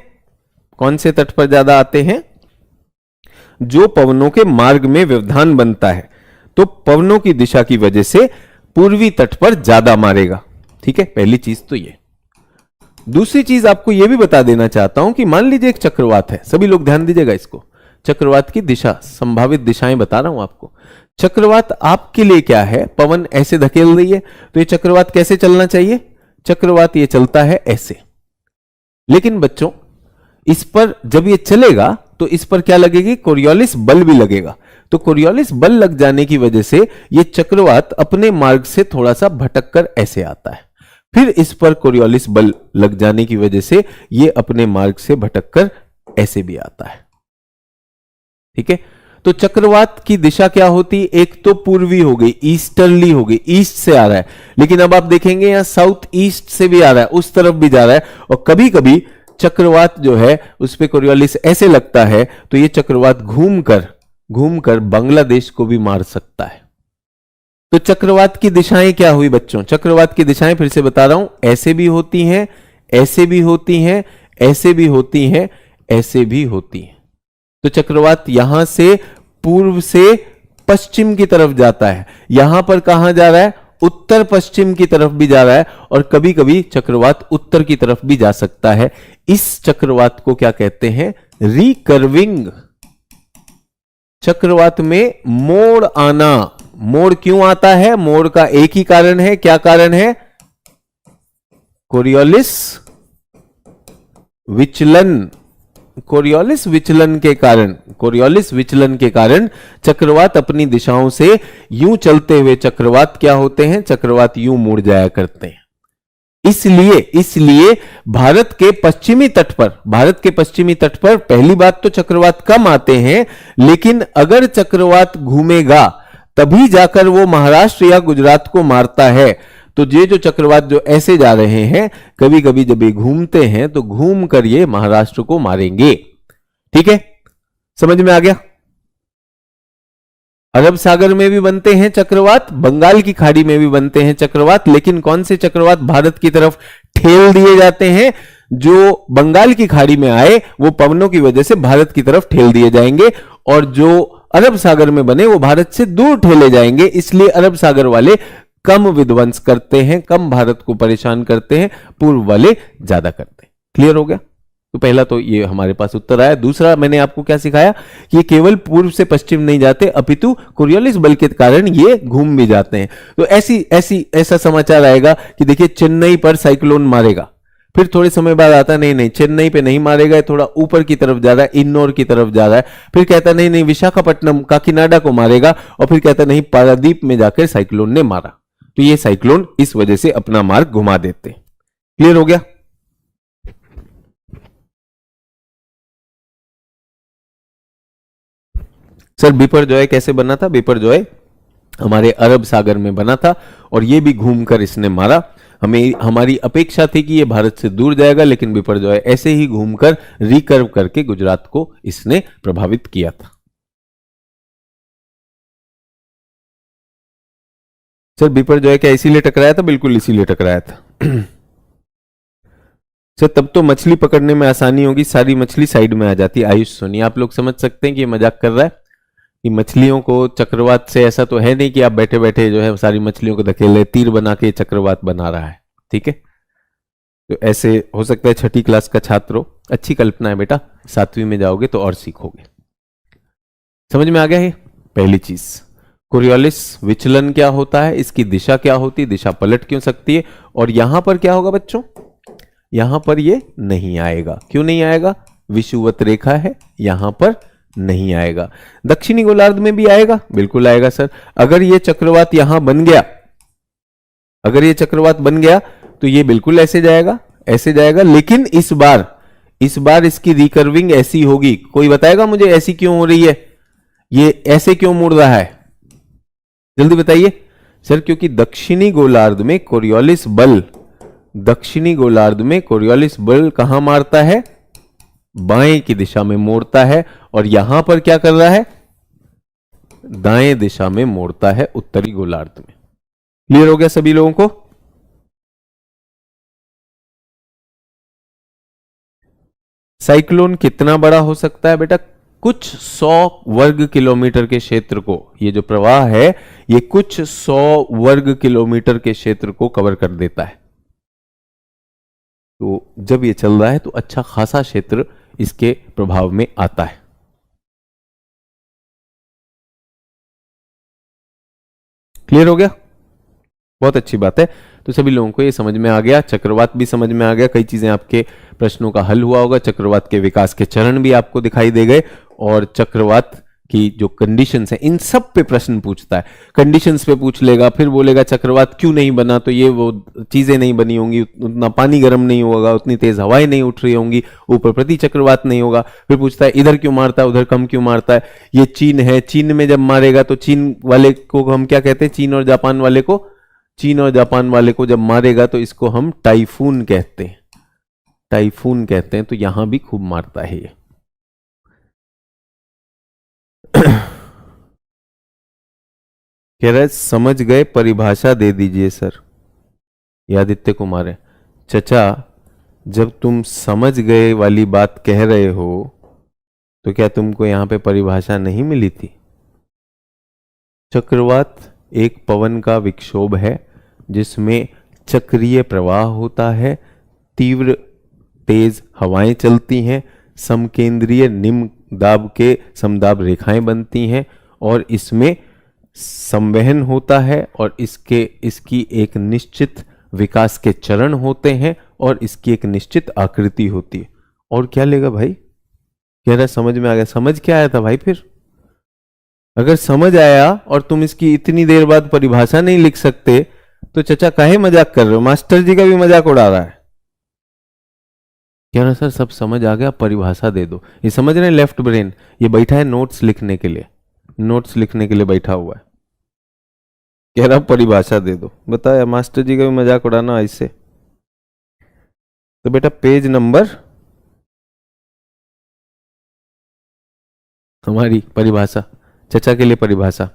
कौन से तट पर ज्यादा आते हैं? जो पवनों के मार्ग में व्यवधान बनता है, तो पवनों की दिशा की वजह से पूर्वी तट पर ज्यादा मारेगा। ठीक है, पहली चीज तो ये। दूसरी चीज आपको यह भी बता देना चाहता हूं कि मान लीजिए एक चक्रवात है, सभी लोग ध्यान दीजिएगा इसको, चक्रवात की दिशा, संभावित दिशाएं बता रहा हूं आपको। चक्रवात आपके लिए क्या है? पवन ऐसे धकेल रही है, तो ये चक्रवात कैसे चलना चाहिए? चक्रवात ये चलता है ऐसे। लेकिन बच्चों इस पर जब ये चलेगा तो इस पर क्या लगेगी? कोरियोलिस बल भी लगेगा। तो कोरियोलिस बल लग जाने की वजह से ये चक्रवात अपने मार्ग से थोड़ा सा भटक कर ऐसे आता है, फिर इस पर कोरियोलिस बल लग जाने की वजह से ये अपने मार्ग से भटक कर ऐसे भी आता है। ठीक है, तो चक्रवात की दिशा क्या होती? एक तो पूर्वी हो गई, ईस्टर्ली हो गई, ईस्ट से आ रहा है। लेकिन अब आप देखेंगे यहां साउथ ईस्ट से भी आ रहा है, उस तरफ भी जा रहा है। और कभी कभी चक्रवात जो है उस पे कोरियोलिस ऐसे लगता है, तो ये चक्रवात घूमकर घूमकर बांग्लादेश को भी मार सकता है। तो चक्रवात की दिशाएं क्या हुई बच्चों? चक्रवात की दिशाएं फिर से बता रहा हूं, ऐसे भी होती हैं, ऐसे भी होती हैं, ऐसे भी होती हैं, ऐसे भी होती हैं। तो चक्रवात यहां से पूर्व से पश्चिम की तरफ जाता है। यहां पर कहां जा रहा है? उत्तर पश्चिम की तरफ भी जा रहा है, और कभी कभी चक्रवात उत्तर की तरफ भी जा सकता है। इस चक्रवात को क्या कहते हैं? रिकर्विंग। चक्रवात में मोड़ आना। मोड़ क्यों आता है? मोड़ का एक ही कारण है। क्या कारण है? कोरियोलिस विचलन। कोरियोलिस विचलन के कारण, कोरियोलिस विचलन के कारण चक्रवात अपनी दिशाओं से यूं चलते हुए चक्रवात क्या होते हैं? चक्रवात यूं मुड़ जाया करते हैं। इसलिए भारत के पश्चिमी तट पर, भारत के पश्चिमी तट पर पहली बात तो चक्रवात कम आते हैं, लेकिन अगर चक्रवात घूमेगा तभी जाकर वो महाराष्ट्र या गुजरात को मारता है। तो ये जो चक्रवात जो ऐसे जा रहे हैं, कभी कभी जब ये घूमते हैं तो घूम कर ये महाराष्ट्र को मारेंगे। ठीक है, समझ में आ गया? अरब सागर में भी बनते हैं चक्रवात, बंगाल की खाड़ी में भी बनते हैं चक्रवात, लेकिन कौन से चक्रवात भारत की तरफ ठेल दिए जाते हैं? जो बंगाल की खाड़ी में आए वो पवनों की वजह से भारत की तरफ ठेल दिए जाएंगे, और जो अरब सागर में बने वो भारत से दूर ठेले जाएंगे। इसलिए अरब सागर वाले कम विध्वंस करते हैं, कम भारत को परेशान करते हैं, पूर्व वाले ज्यादा करते हैं। क्लियर हो गया? तो पहला तो ये हमारे पास उत्तर आया। दूसरा मैंने आपको क्या सिखाया कि ये केवल पूर्व से पश्चिम नहीं जाते, अपितु कोरियोलिस बल के कारण ये घूम भी जाते हैं। तो ऐसा समाचार आएगा कि देखिए चेन्नई पर साइक्लोन मारेगा, फिर थोड़े समय बाद आता नहीं चेन्नई पे नहीं मारेगा, थोड़ा ऊपर की तरफ जा रहा है, इन्नौर की तरफ जा रहा है, फिर कहता नहीं विशाखापट्टनम काकीनाडा को मारेगा, और फिर कहता नहीं पारादीप में जाकर साइक्लोन ने मारा। तो ये साइक्लोन इस वजह से अपना मार्ग घुमा देते। क्लियर हो गया? सर बिपरजॉय कैसे बना था? बिपरजॉय हमारे अरब सागर में बना था, और ये भी घूमकर इसने मारा। हमारी अपेक्षा थी कि ये भारत से दूर जाएगा, लेकिन बिपरजॉय ऐसे ही घूमकर रिकर्व करके गुजरात को इसने प्रभावित किया था। सर बिपरजॉय क्या इसीलिए टकराया था? बिल्कुल इसीलिए टकराया था। सर तब तो मछली पकड़ने में आसानी होगी, सारी मछली साइड में आ जाती। आयुष सोनी, आप लोग समझ सकते हैं कि ये मजाक कर रहा है कि मछलियों को चक्रवात से, ऐसा तो है नहीं कि आप बैठे बैठे जो है सारी मछलियों को धकेले, तीर बना के चक्रवात बना रहा है। ठीक है, तो ऐसे हो सकता है छठी क्लास का छात्र हो। अच्छी कल्पना है बेटा, 7वीं में जाओगे तो और सीखोगे। समझ में आ गया है? पहली चीज कोरियोलिस विचलन क्या होता है, इसकी दिशा क्या होती है, दिशा पलट क्यों सकती है, और यहां पर क्या होगा बच्चों? यहां पर ये नहीं आएगा। क्यों नहीं आएगा? विषुवत रेखा है, यहां पर नहीं आएगा। दक्षिणी गोलार्ध में भी आएगा, बिल्कुल आएगा सर। अगर ये चक्रवात यहां बन गया, अगर ये चक्रवात बन गया तो ये बिल्कुल ऐसे जाएगा, ऐसे जाएगा, लेकिन इस बार इसकी रिकर्विंग ऐसी होगी। कोई बताएगा मुझे ऐसी क्यों हो रही है? ये ऐसे क्यों मुड़ रहा है? जल्दी बताइए सर। क्योंकि दक्षिणी गोलार्ध में कोरियोलिस बल, दक्षिणी गोलार्ध में कोरियोलिस बल कहां मारता है? बाएं की दिशा में मोड़ता है, और यहां पर क्या कर रहा है? दाएं दिशा में मोड़ता है, उत्तरी गोलार्ध में। क्लियर हो गया सभी लोगों को? साइक्लोन कितना बड़ा हो सकता है बेटा? कुछ 100 वर्ग किलोमीटर के क्षेत्र को, ये जो प्रवाह है ये कुछ 100 वर्ग किलोमीटर के क्षेत्र को कवर कर देता है। तो जब ये चल रहा है तो अच्छा खासा क्षेत्र इसके प्रभाव में आता है। क्लियर हो गया? बहुत अच्छी बात है। तो सभी लोगों को ये समझ में आ गया, चक्रवात भी समझ में आ गया, कई चीजें आपके प्रश्नों का हल हुआ होगा, चक्रवात के विकास के चरण भी आपको दिखाई दे गए, और चक्रवात की जो कंडीशंस हैं इन सब पे प्रश्न पूछता है। कंडीशंस पे पूछ लेगा, फिर बोलेगा चक्रवात क्यों नहीं बना, तो ये वो चीजें नहीं बनी होंगी, उतना पानी गर्म नहीं होगा, उतनी तेज हवाएं नहीं उठ रही होंगी, ऊपर प्रति चक्रवात नहीं होगा। फिर पूछता है इधर क्यों मारता है, उधर कम क्यों मारता है। ये चीन है, चीन में जब मारेगा तो चीन वाले को हम क्या कहते हैं? चीन और जापान वाले को, चीन और जापान वाले को जब मारेगा तो इसको हम टाइफून कहते हैं, टाइफून कहते हैं। तो यहां भी खूब मारता है ये। कह रहा है समझ गए, परिभाषा दे दीजिए सर। ये आदित्य कुमार है। चचा, जब तुम समझ गए वाली बात कह रहे हो तो क्या तुमको यहां पे परिभाषा नहीं मिली थी? चक्रवात एक पवन का विक्षोभ है जिसमें चक्रीय प्रवाह होता है, तीव्र तेज हवाएं चलती हैं, समकेंद्रीय निम्न दाब के समदाब रेखाएं बनती हैं और इसमें संवहन होता है और इसकी एक निश्चित विकास के चरण होते हैं और इसकी एक निश्चित आकृति होती है। और क्या लेगा भाई? कह रहा समझ में आ गया। समझ क्या आया था भाई? फिर अगर समझ आया और तुम इसकी इतनी देर बाद परिभाषा नहीं लिख सकते तो चचा काहे मजाक कर रहे हो? मास्टर जी का भी मजाक उड़ा रहा है। कह रहा सर सब समझ आ गया, परिभाषा दे दो। ये समझ रहे हैं? लेफ्ट ब्रेन ये बैठा है नोट्स लिखने के लिए, नोट्स लिखने के लिए बैठा हुआ है। कह रहा परिभाषा दे दो। बताया मास्टर जी का भी मजाक उड़ाना ऐसे। तो बेटा पेज नंबर, हमारी परिभाषा, चचा के लिए परिभाषा।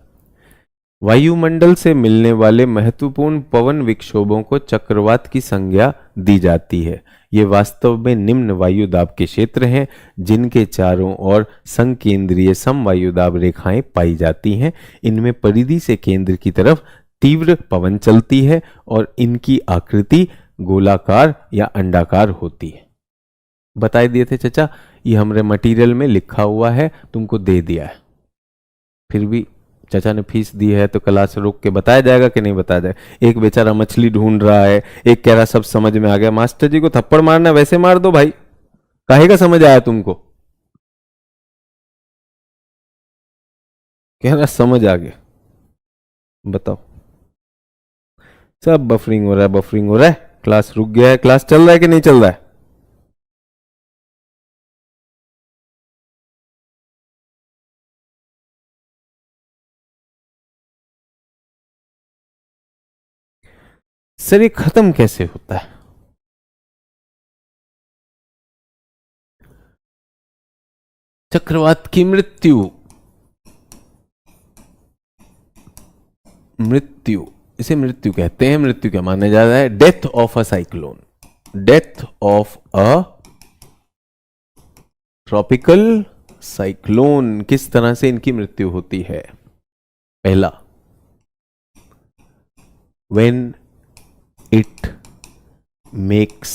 वायुमंडल से मिलने वाले महत्वपूर्ण पवन विक्षोभों को चक्रवात की संज्ञा दी जाती है। ये वास्तव में निम्न वायुदाब के क्षेत्र हैं जिनके चारों ओर संकेंद्रीय समवायुदाब रेखाएं पाई जाती हैं। इनमें परिधि से केंद्र की तरफ तीव्र पवन चलती है और इनकी आकृति गोलाकार या अंडाकार होती है। बताए दिए थे चचा, ये हमारे मटेरियल में लिखा हुआ है, तुमको दे दिया है। फिर भी चाचा ने फीस दी है तो क्लास रोक के बताया जाएगा कि नहीं बताया जाएगा? एक बेचारा मछली ढूंढ रहा है, एक कह रहा सब समझ में आ गया। मास्टर जी को थप्पड़ मारना वैसे मार दो भाई, काहे का समझ आया तुमको? कह रहा समझ आ गया। बताओ। सब बफरिंग हो रहा है, बफरिंग हो रहा है। क्लास रुक गया है, क्लास चल रहा है कि नहीं चल रहा है? सर ये खत्म कैसे होता है? चक्रवात की मृत्यु, मृत्यु, इसे मृत्यु कहते हैं। मृत्यु क्या माना जा रहा है? Death of a cyclone, death of a tropical cyclone. किस तरह से इनकी मृत्यु होती है? पहला, when it makes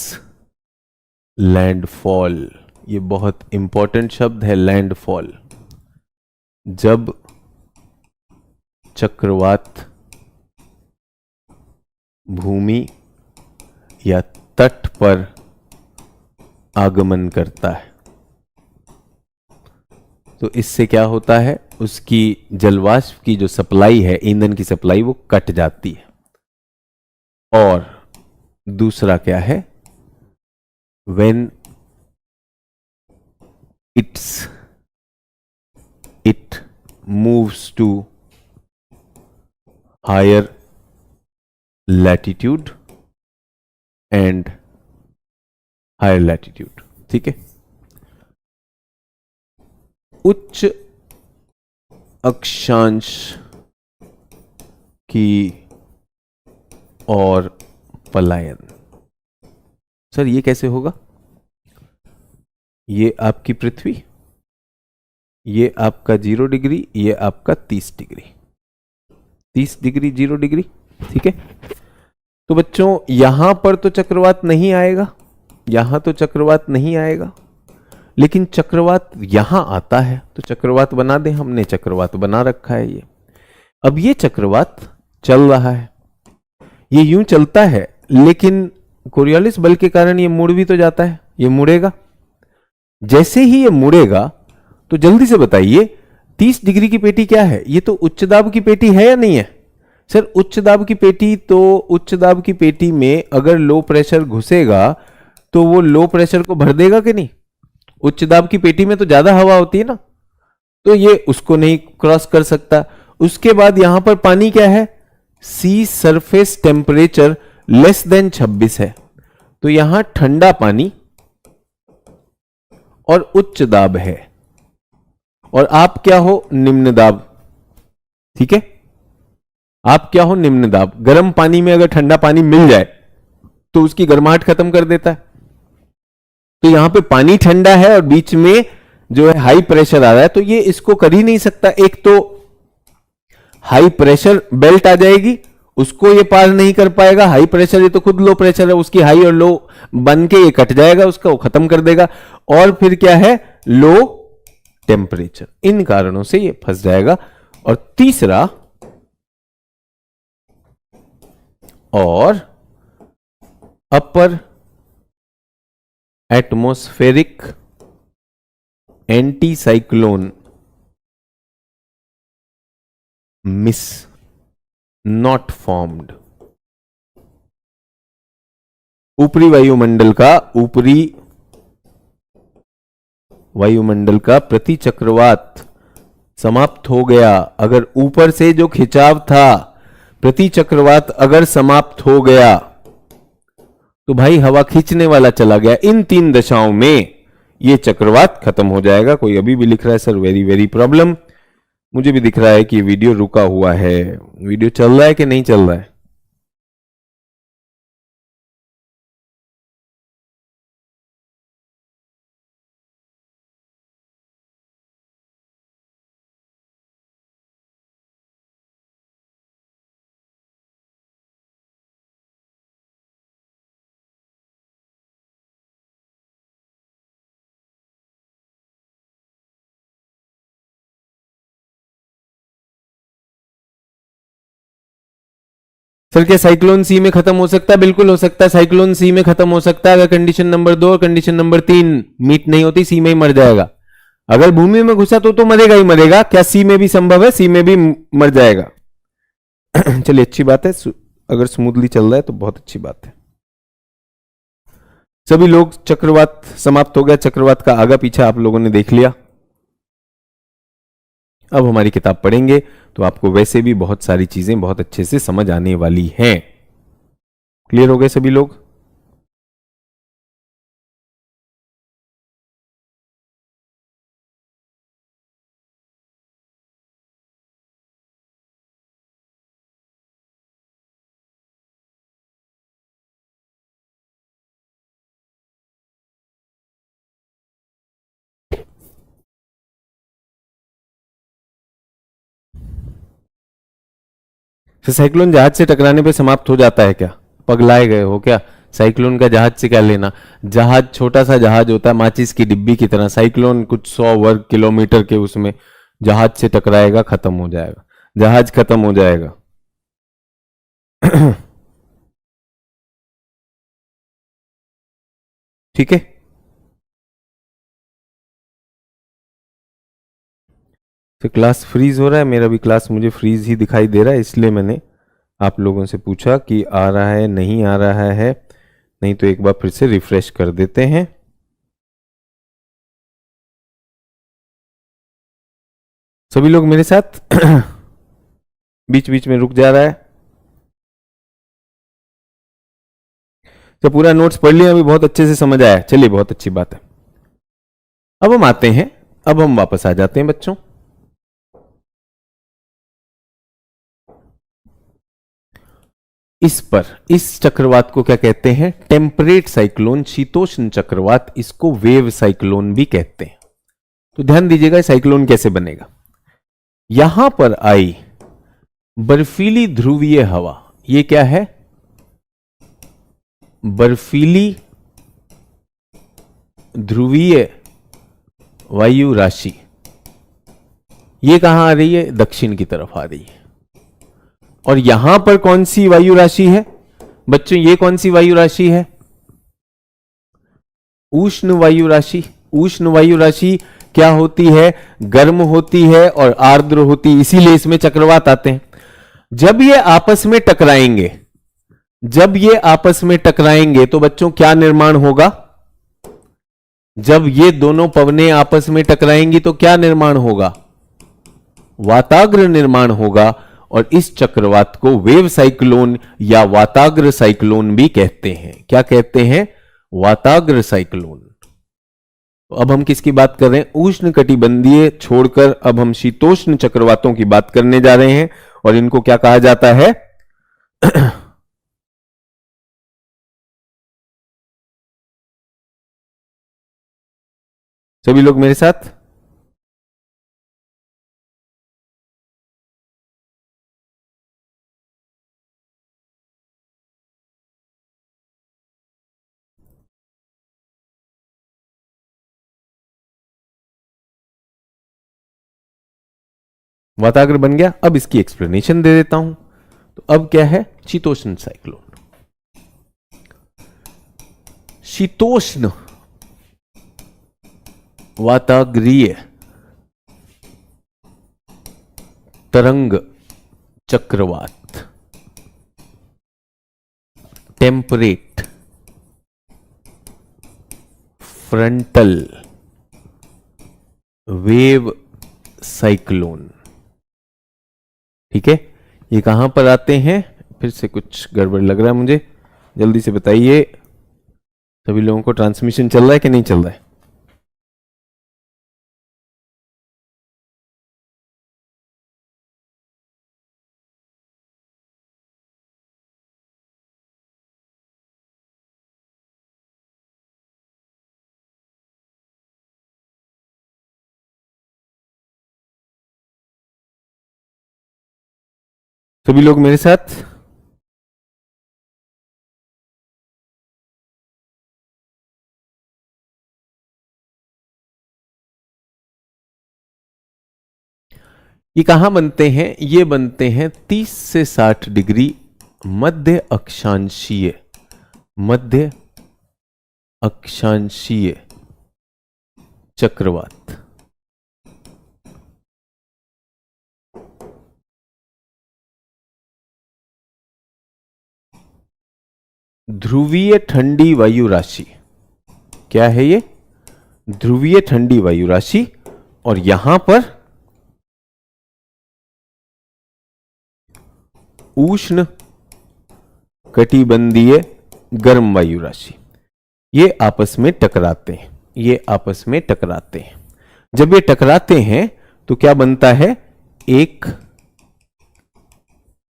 landfall, ये बहुत इंपॉर्टेंट शब्द है लैंडफॉल। जब चक्रवात भूमि या तट पर आगमन करता है तो इससे क्या होता है? उसकी जलवाष्प की जो सप्लाई है, ईंधन की सप्लाई, वो कट जाती है। और दूसरा क्या है? when it moves to higher latitude and higher latitude, ठीक है? उच्च अक्षांश की और पलायन। सर ये कैसे होगा? ये आपकी पृथ्वी, ये आपका 0 डिग्री, ये आपका 30 डिग्री, 30 डिग्री 0 डिग्री, ठीक है? तो बच्चों यहां पर तो चक्रवात नहीं आएगा, यहां तो चक्रवात नहीं आएगा, लेकिन चक्रवात यहां आता है तो चक्रवात बना दें। हमने चक्रवात बना रखा है ये। अब ये चक्रवात चल रहा है, ये यूं चलता है, लेकिन कोरियोलिस बल के कारण ये मुड़ भी तो जाता है। ये मुड़ेगा, जैसे ही ये मुड़ेगा तो जल्दी से बताइए 30 डिग्री की पेटी क्या है? ये तो उच्च दाब की पेटी है या नहीं है? सर उच्च दाब की पेटी, तो उच्च दाब की पेटी में अगर लो प्रेशर घुसेगा तो वो लो प्रेशर को भर देगा कि नहीं? उच्च दाब की पेटी में तो ज्यादा हवा होती है ना, तो ये उसको नहीं क्रॉस कर सकता। उसके बाद यहां पर पानी क्या है? सी सरफेस टेम्परेचर लेस देन 26 है, तो यहां ठंडा पानी और उच्च दाब है, और आप क्या हो? निम्न दाब, ठीक है? आप क्या हो, निम्न दाब। गर्म पानी में अगर ठंडा पानी मिल जाए तो उसकी गर्माहट खत्म कर देता है। तो यहां पे पानी ठंडा है और बीच में जो है हाई प्रेशर आ रहा है, तो ये इसको कर ही नहीं सकता। एक तो हाई प्रेशर बेल्ट आ जाएगी, उसको ये पार नहीं कर पाएगा। हाई प्रेशर, ये तो खुद लो प्रेशर है, उसकी हाई और लो बन के ये कट जाएगा, उसका वो खत्म कर देगा। और फिर क्या है, लो टेम्परेचर। इन कारणों से ये फंस जाएगा। और तीसरा, और upper atmospheric anticyclone miss not formed. ऊपरी वायुमंडल का प्रति चक्रवात समाप्त हो गया। अगर ऊपर से जो खिंचाव था, प्रति चक्रवात अगर समाप्त हो गया तो भाई हवा खींचने वाला चला गया। इन 3 दशाओं में ये चक्रवात खत्म हो जाएगा। कोई अभी भी लिख रहा है सर वेरी वेरी प्रॉब्लम। मुझे भी दिख रहा है कि वीडियो रुका हुआ है। वीडियो चल रहा है कि नहीं चल रहा है? सर क्या साइक्लोन सी में खत्म हो सकता है? बिल्कुल हो सकता है, साइक्लोन सी में खत्म हो सकता है अगर कंडीशन नंबर 2 और कंडीशन नंबर 3 मीट नहीं होती, सी में ही मर जाएगा। अगर भूमि में घुसा तो मरेगा ही मरेगा। क्या सी में भी संभव है? सी में भी मर जाएगा। चलिए अच्छी बात है, अगर स्मूथली चल रहा है तो बहुत अच्छी बात है। सभी लोग, चक्रवात समाप्त हो गया, चक्रवात का आगा पीछा आप लोगों ने देख लिया। अब हमारी किताब पढ़ेंगे तो आपको वैसे भी बहुत सारी चीजें बहुत अच्छे से समझ आने वाली हैं। क्लियर हो गए सभी लोग? साइक्लोन जहाज से टकराने पे समाप्त हो जाता है क्या? पगलाए गए हो क्या? साइक्लोन का जहाज से क्या लेना? जहाज छोटा सा जहाज होता है, माचिस की डिब्बी की तरह। साइक्लोन कुछ 100 वर्ग किलोमीटर के उसमें जहाज से टकराएगा, खत्म हो जाएगा, जहाज खत्म हो जाएगा। ठीक है। तो क्लास फ्रीज हो रहा है, मेरा भी क्लास मुझे फ्रीज ही दिखाई दे रहा है, इसलिए मैंने आप लोगों से पूछा कि आ रहा है नहीं आ रहा है। नहीं तो एक बार फिर से रिफ्रेश कर देते हैं। सभी लोग मेरे साथ? बीच बीच में रुक जा रहा है तो पूरा नोट्स पढ़ लिया, अभी बहुत अच्छे से समझ आया। चलिए बहुत अच्छी बात है। अब हम आते हैं, अब हम वापस आ जाते हैं बच्चों। इस चक्रवात को क्या कहते हैं? टेम्परेट साइक्लोन, शीतोष्ण चक्रवात। इसको वेव साइक्लोन भी कहते हैं। तो ध्यान दीजिएगा साइक्लोन कैसे बनेगा। यहां पर आई बर्फीली ध्रुवीय हवा, ये क्या है? बर्फीली ध्रुवीय वायु राशि। ये कहां आ रही है? दक्षिण की तरफ आ रही है। और यहां पर कौन सी वायु राशि है बच्चों? ये कौन सी वायु राशि है? उष्ण वायु राशि। उष्ण वायु राशि क्या होती है? गर्म होती है और आर्द्र होती है, इसीलिए इसमें चक्रवात आते हैं। जब ये आपस में टकराएंगे, जब ये आपस में टकराएंगे तो बच्चों क्या निर्माण होगा? जब ये दोनों पवनें आपस में टकराएंगी तो क्या निर्माण होगा? वाताग्र निर्माण होगा। और इस चक्रवात को वेव साइक्लोन या वाताग्र साइक्लोन भी कहते हैं। क्या कहते हैं? वाताग्र साइक्लोन। तो अब हम किसकी बात कर रहे हैं? उष्ण कटिबंधीय छोड़कर अब हम शीतोष्ण चक्रवातों की बात करने जा रहे हैं। और इनको क्या कहा जाता है? सभी लोग मेरे साथ? वाताग्र बन गया। अब इसकी एक्सप्लेनेशन दे देता हूं। तो अब क्या है? शीतोष्ण साइक्लोन। शीतोष्ण वाताग्रीय तरंग चक्रवात, टेम्परेट फ्रंटल वेव साइक्लोन। ठीक है, ये कहां पर आते हैं? फिर से कुछ गड़बड़ लग रहा है मुझे, जल्दी से बताइए। सभी लोगों को ट्रांसमिशन चल रहा है कि नहीं चल रहा है? सभी लोग मेरे साथ? ये कहां बनते हैं? ये बनते हैं 30 से 60 डिग्री मध्य अक्षांशीय, मध्य अक्षांशीय चक्रवात। ध्रुवीय ठंडी वायु राशि। क्या है ये? ध्रुवीय ठंडी वायु राशि। और यहां पर उष्ण कटिबंधीय गर्म वायु राशि। ये आपस में टकराते हैं, ये आपस में टकराते हैं। जब ये टकराते हैं तो क्या बनता है? एक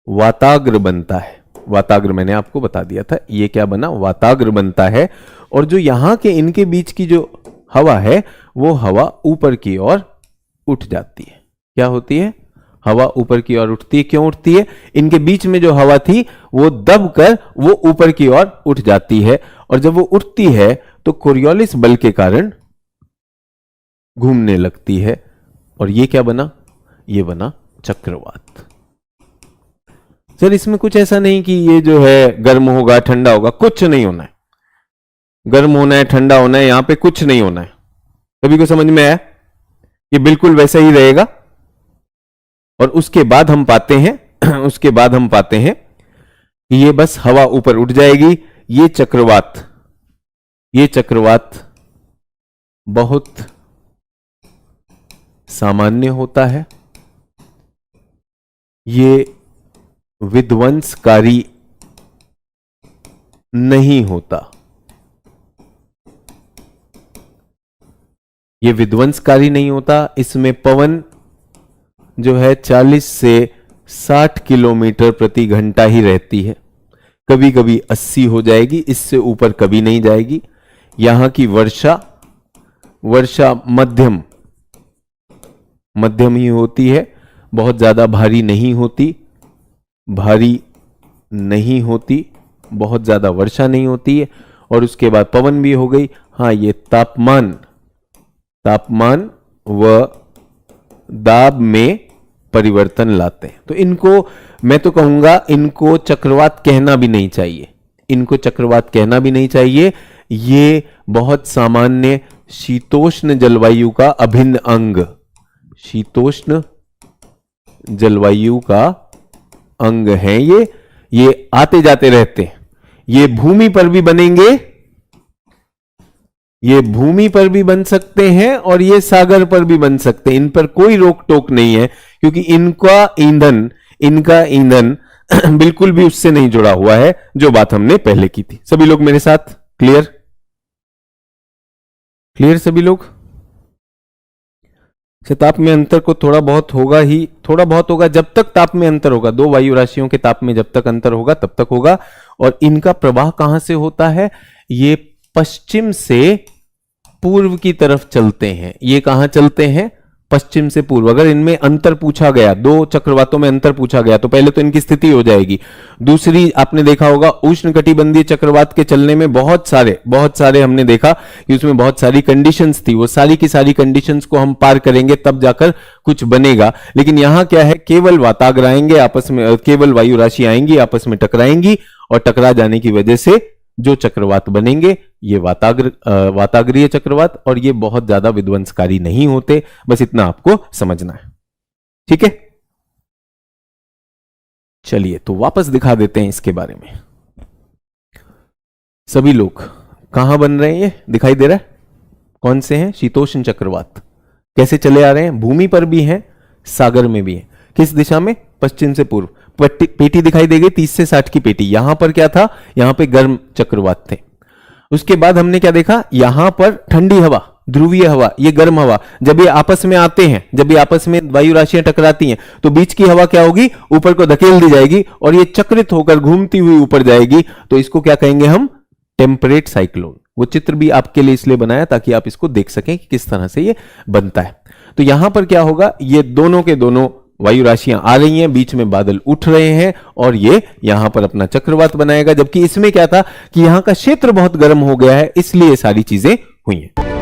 वाताग्र बनता है। वाताग्र मैंने आपको बता दिया था, ये क्या बना? वाताग्र बनता है। और जो यहां के इनके बीच की जो हवा है, वो हवा ऊपर की ओर उठ जाती है। क्या होती है? हवा ऊपर की ओर उठती है। क्यों उठती है? इनके बीच में जो हवा थी वो दबकर वो ऊपर की ओर उठ जाती है, और जब वो उठती है तो कोरियोलिस बल के कारण घूमने लगती है। और ये क्या बना? ये बना चक्रवात। सर इसमें कुछ ऐसा नहीं कि ये जो है गर्म होगा ठंडा होगा, कुछ नहीं होना है। गर्म होना है ठंडा होना है, यहां पे कुछ नहीं होना है। सभी को समझ में आया? ये बिल्कुल वैसा ही रहेगा। और उसके बाद हम पाते हैं उसके बाद हम पाते हैं कि ये बस हवा ऊपर उठ जाएगी। ये चक्रवात बहुत सामान्य होता है। ये विध्वंसकारी नहीं होता। ये विध्वंसकारी नहीं होता। इसमें पवन जो है 40 से 60 किलोमीटर प्रति घंटा ही रहती है। कभी कभी 80 हो जाएगी, इससे ऊपर कभी नहीं जाएगी। यहां की वर्षा मध्यम ही होती है, बहुत ज्यादा भारी नहीं होती, बहुत ज्यादा वर्षा नहीं होती है। और उसके बाद पवन भी हो गई। हाँ, ये तापमान व दाब में परिवर्तन लाते हैं। तो इनको मैं तो कहूंगा इनको चक्रवात कहना भी नहीं चाहिए, इनको चक्रवात कहना भी नहीं चाहिए। ये बहुत सामान्य शीतोष्ण जलवायु का अभिन्न अंग, शीतोष्ण जलवायु का अंग है। ये आते जाते रहते हैं। ये भूमि पर भी बनेंगे, ये भूमि पर भी बन सकते हैं और ये सागर पर भी बन सकते हैं। इन पर कोई रोक टोक नहीं है, क्योंकि इनका ईंधन बिल्कुल भी उससे नहीं जुड़ा हुआ है, जो बात हमने पहले की थी। सभी लोग मेरे साथ? क्लियर सभी लोग? से ताप में अंतर को थोड़ा बहुत होगा जब तक ताप में अंतर होगा, दो वायु राशियों के ताप में जब तक अंतर होगा तब तक होगा। और इनका प्रवाह कहां से होता है? ये पश्चिम से पूर्व की तरफ चलते हैं। ये कहां चलते हैं? पश्चिम से पूर्व। अगर इनमें अंतर पूछा गया, दो चक्रवातों में अंतर पूछा गया, तो पहले तो इनकी स्थिति हो जाएगी। दूसरी, आपने देखा होगा उष्णकटिबंधीय चक्रवात के चलने में बहुत सारे हमने देखा कि उसमें बहुत सारी कंडीशंस थी। वो सारी की सारी कंडीशंस को हम पार करेंगे तब जाकर कुछ बनेगा। लेकिन यहां क्या है? केवल वाताग्र आएंगे आपस में, केवल वायु राशि आएंगी, आपस में टकराएंगी, और टकरा जाने की वजह से जो चक्रवात बनेंगे ये वाताग्रीय चक्रवात, और ये बहुत ज्यादा विध्वंसकारी नहीं होते। बस इतना आपको समझना है, ठीक है। चलिए तो वापस दिखा देते हैं इसके बारे में। सभी लोग कहां बन रहे हैं? ये दिखाई दे रहा है कौन से हैं? शीतोष्ण चक्रवात। कैसे चले आ रहे हैं? भूमि पर भी हैं, सागर में भी हैं। किस दिशा में? पश्चिम से पूर्व। पेटी दिखाई देगी 30 से 60 की पेटी। यहां पर क्या था? यहां पे गर्म चक्रवात थे। उसके बाद हमने क्या देखा? यहां पर ठंडी हवा, ध्रुवीय हवा, ये गर्म हवा, जब ये आपस में आते हैं, जब ये आपस में वायु राशियां टकराती हैं, तो बीच की हवा क्या होगी? ऊपर को धकेल दी जाएगी और ये चक्रित होकर घूमती हुई ऊपर जाएगी। तो इसको क्या कहेंगे हम? Temperate cyclone. वो चित्र भी आपके लिए इसलिए बनाया ताकि आप इसको देख सकें कि किस तरह से ये बनता है। तो यहां पर क्या होगा? ये दोनों के दोनों वायु राशियां आ रही हैं, बीच में बादल उठ रहे हैं और ये यहां पर अपना चक्रवात बनाएगा। जबकि इसमें क्या था कि यहां का क्षेत्र बहुत गर्म हो गया है, इसलिए सारी चीजें हुई हैं।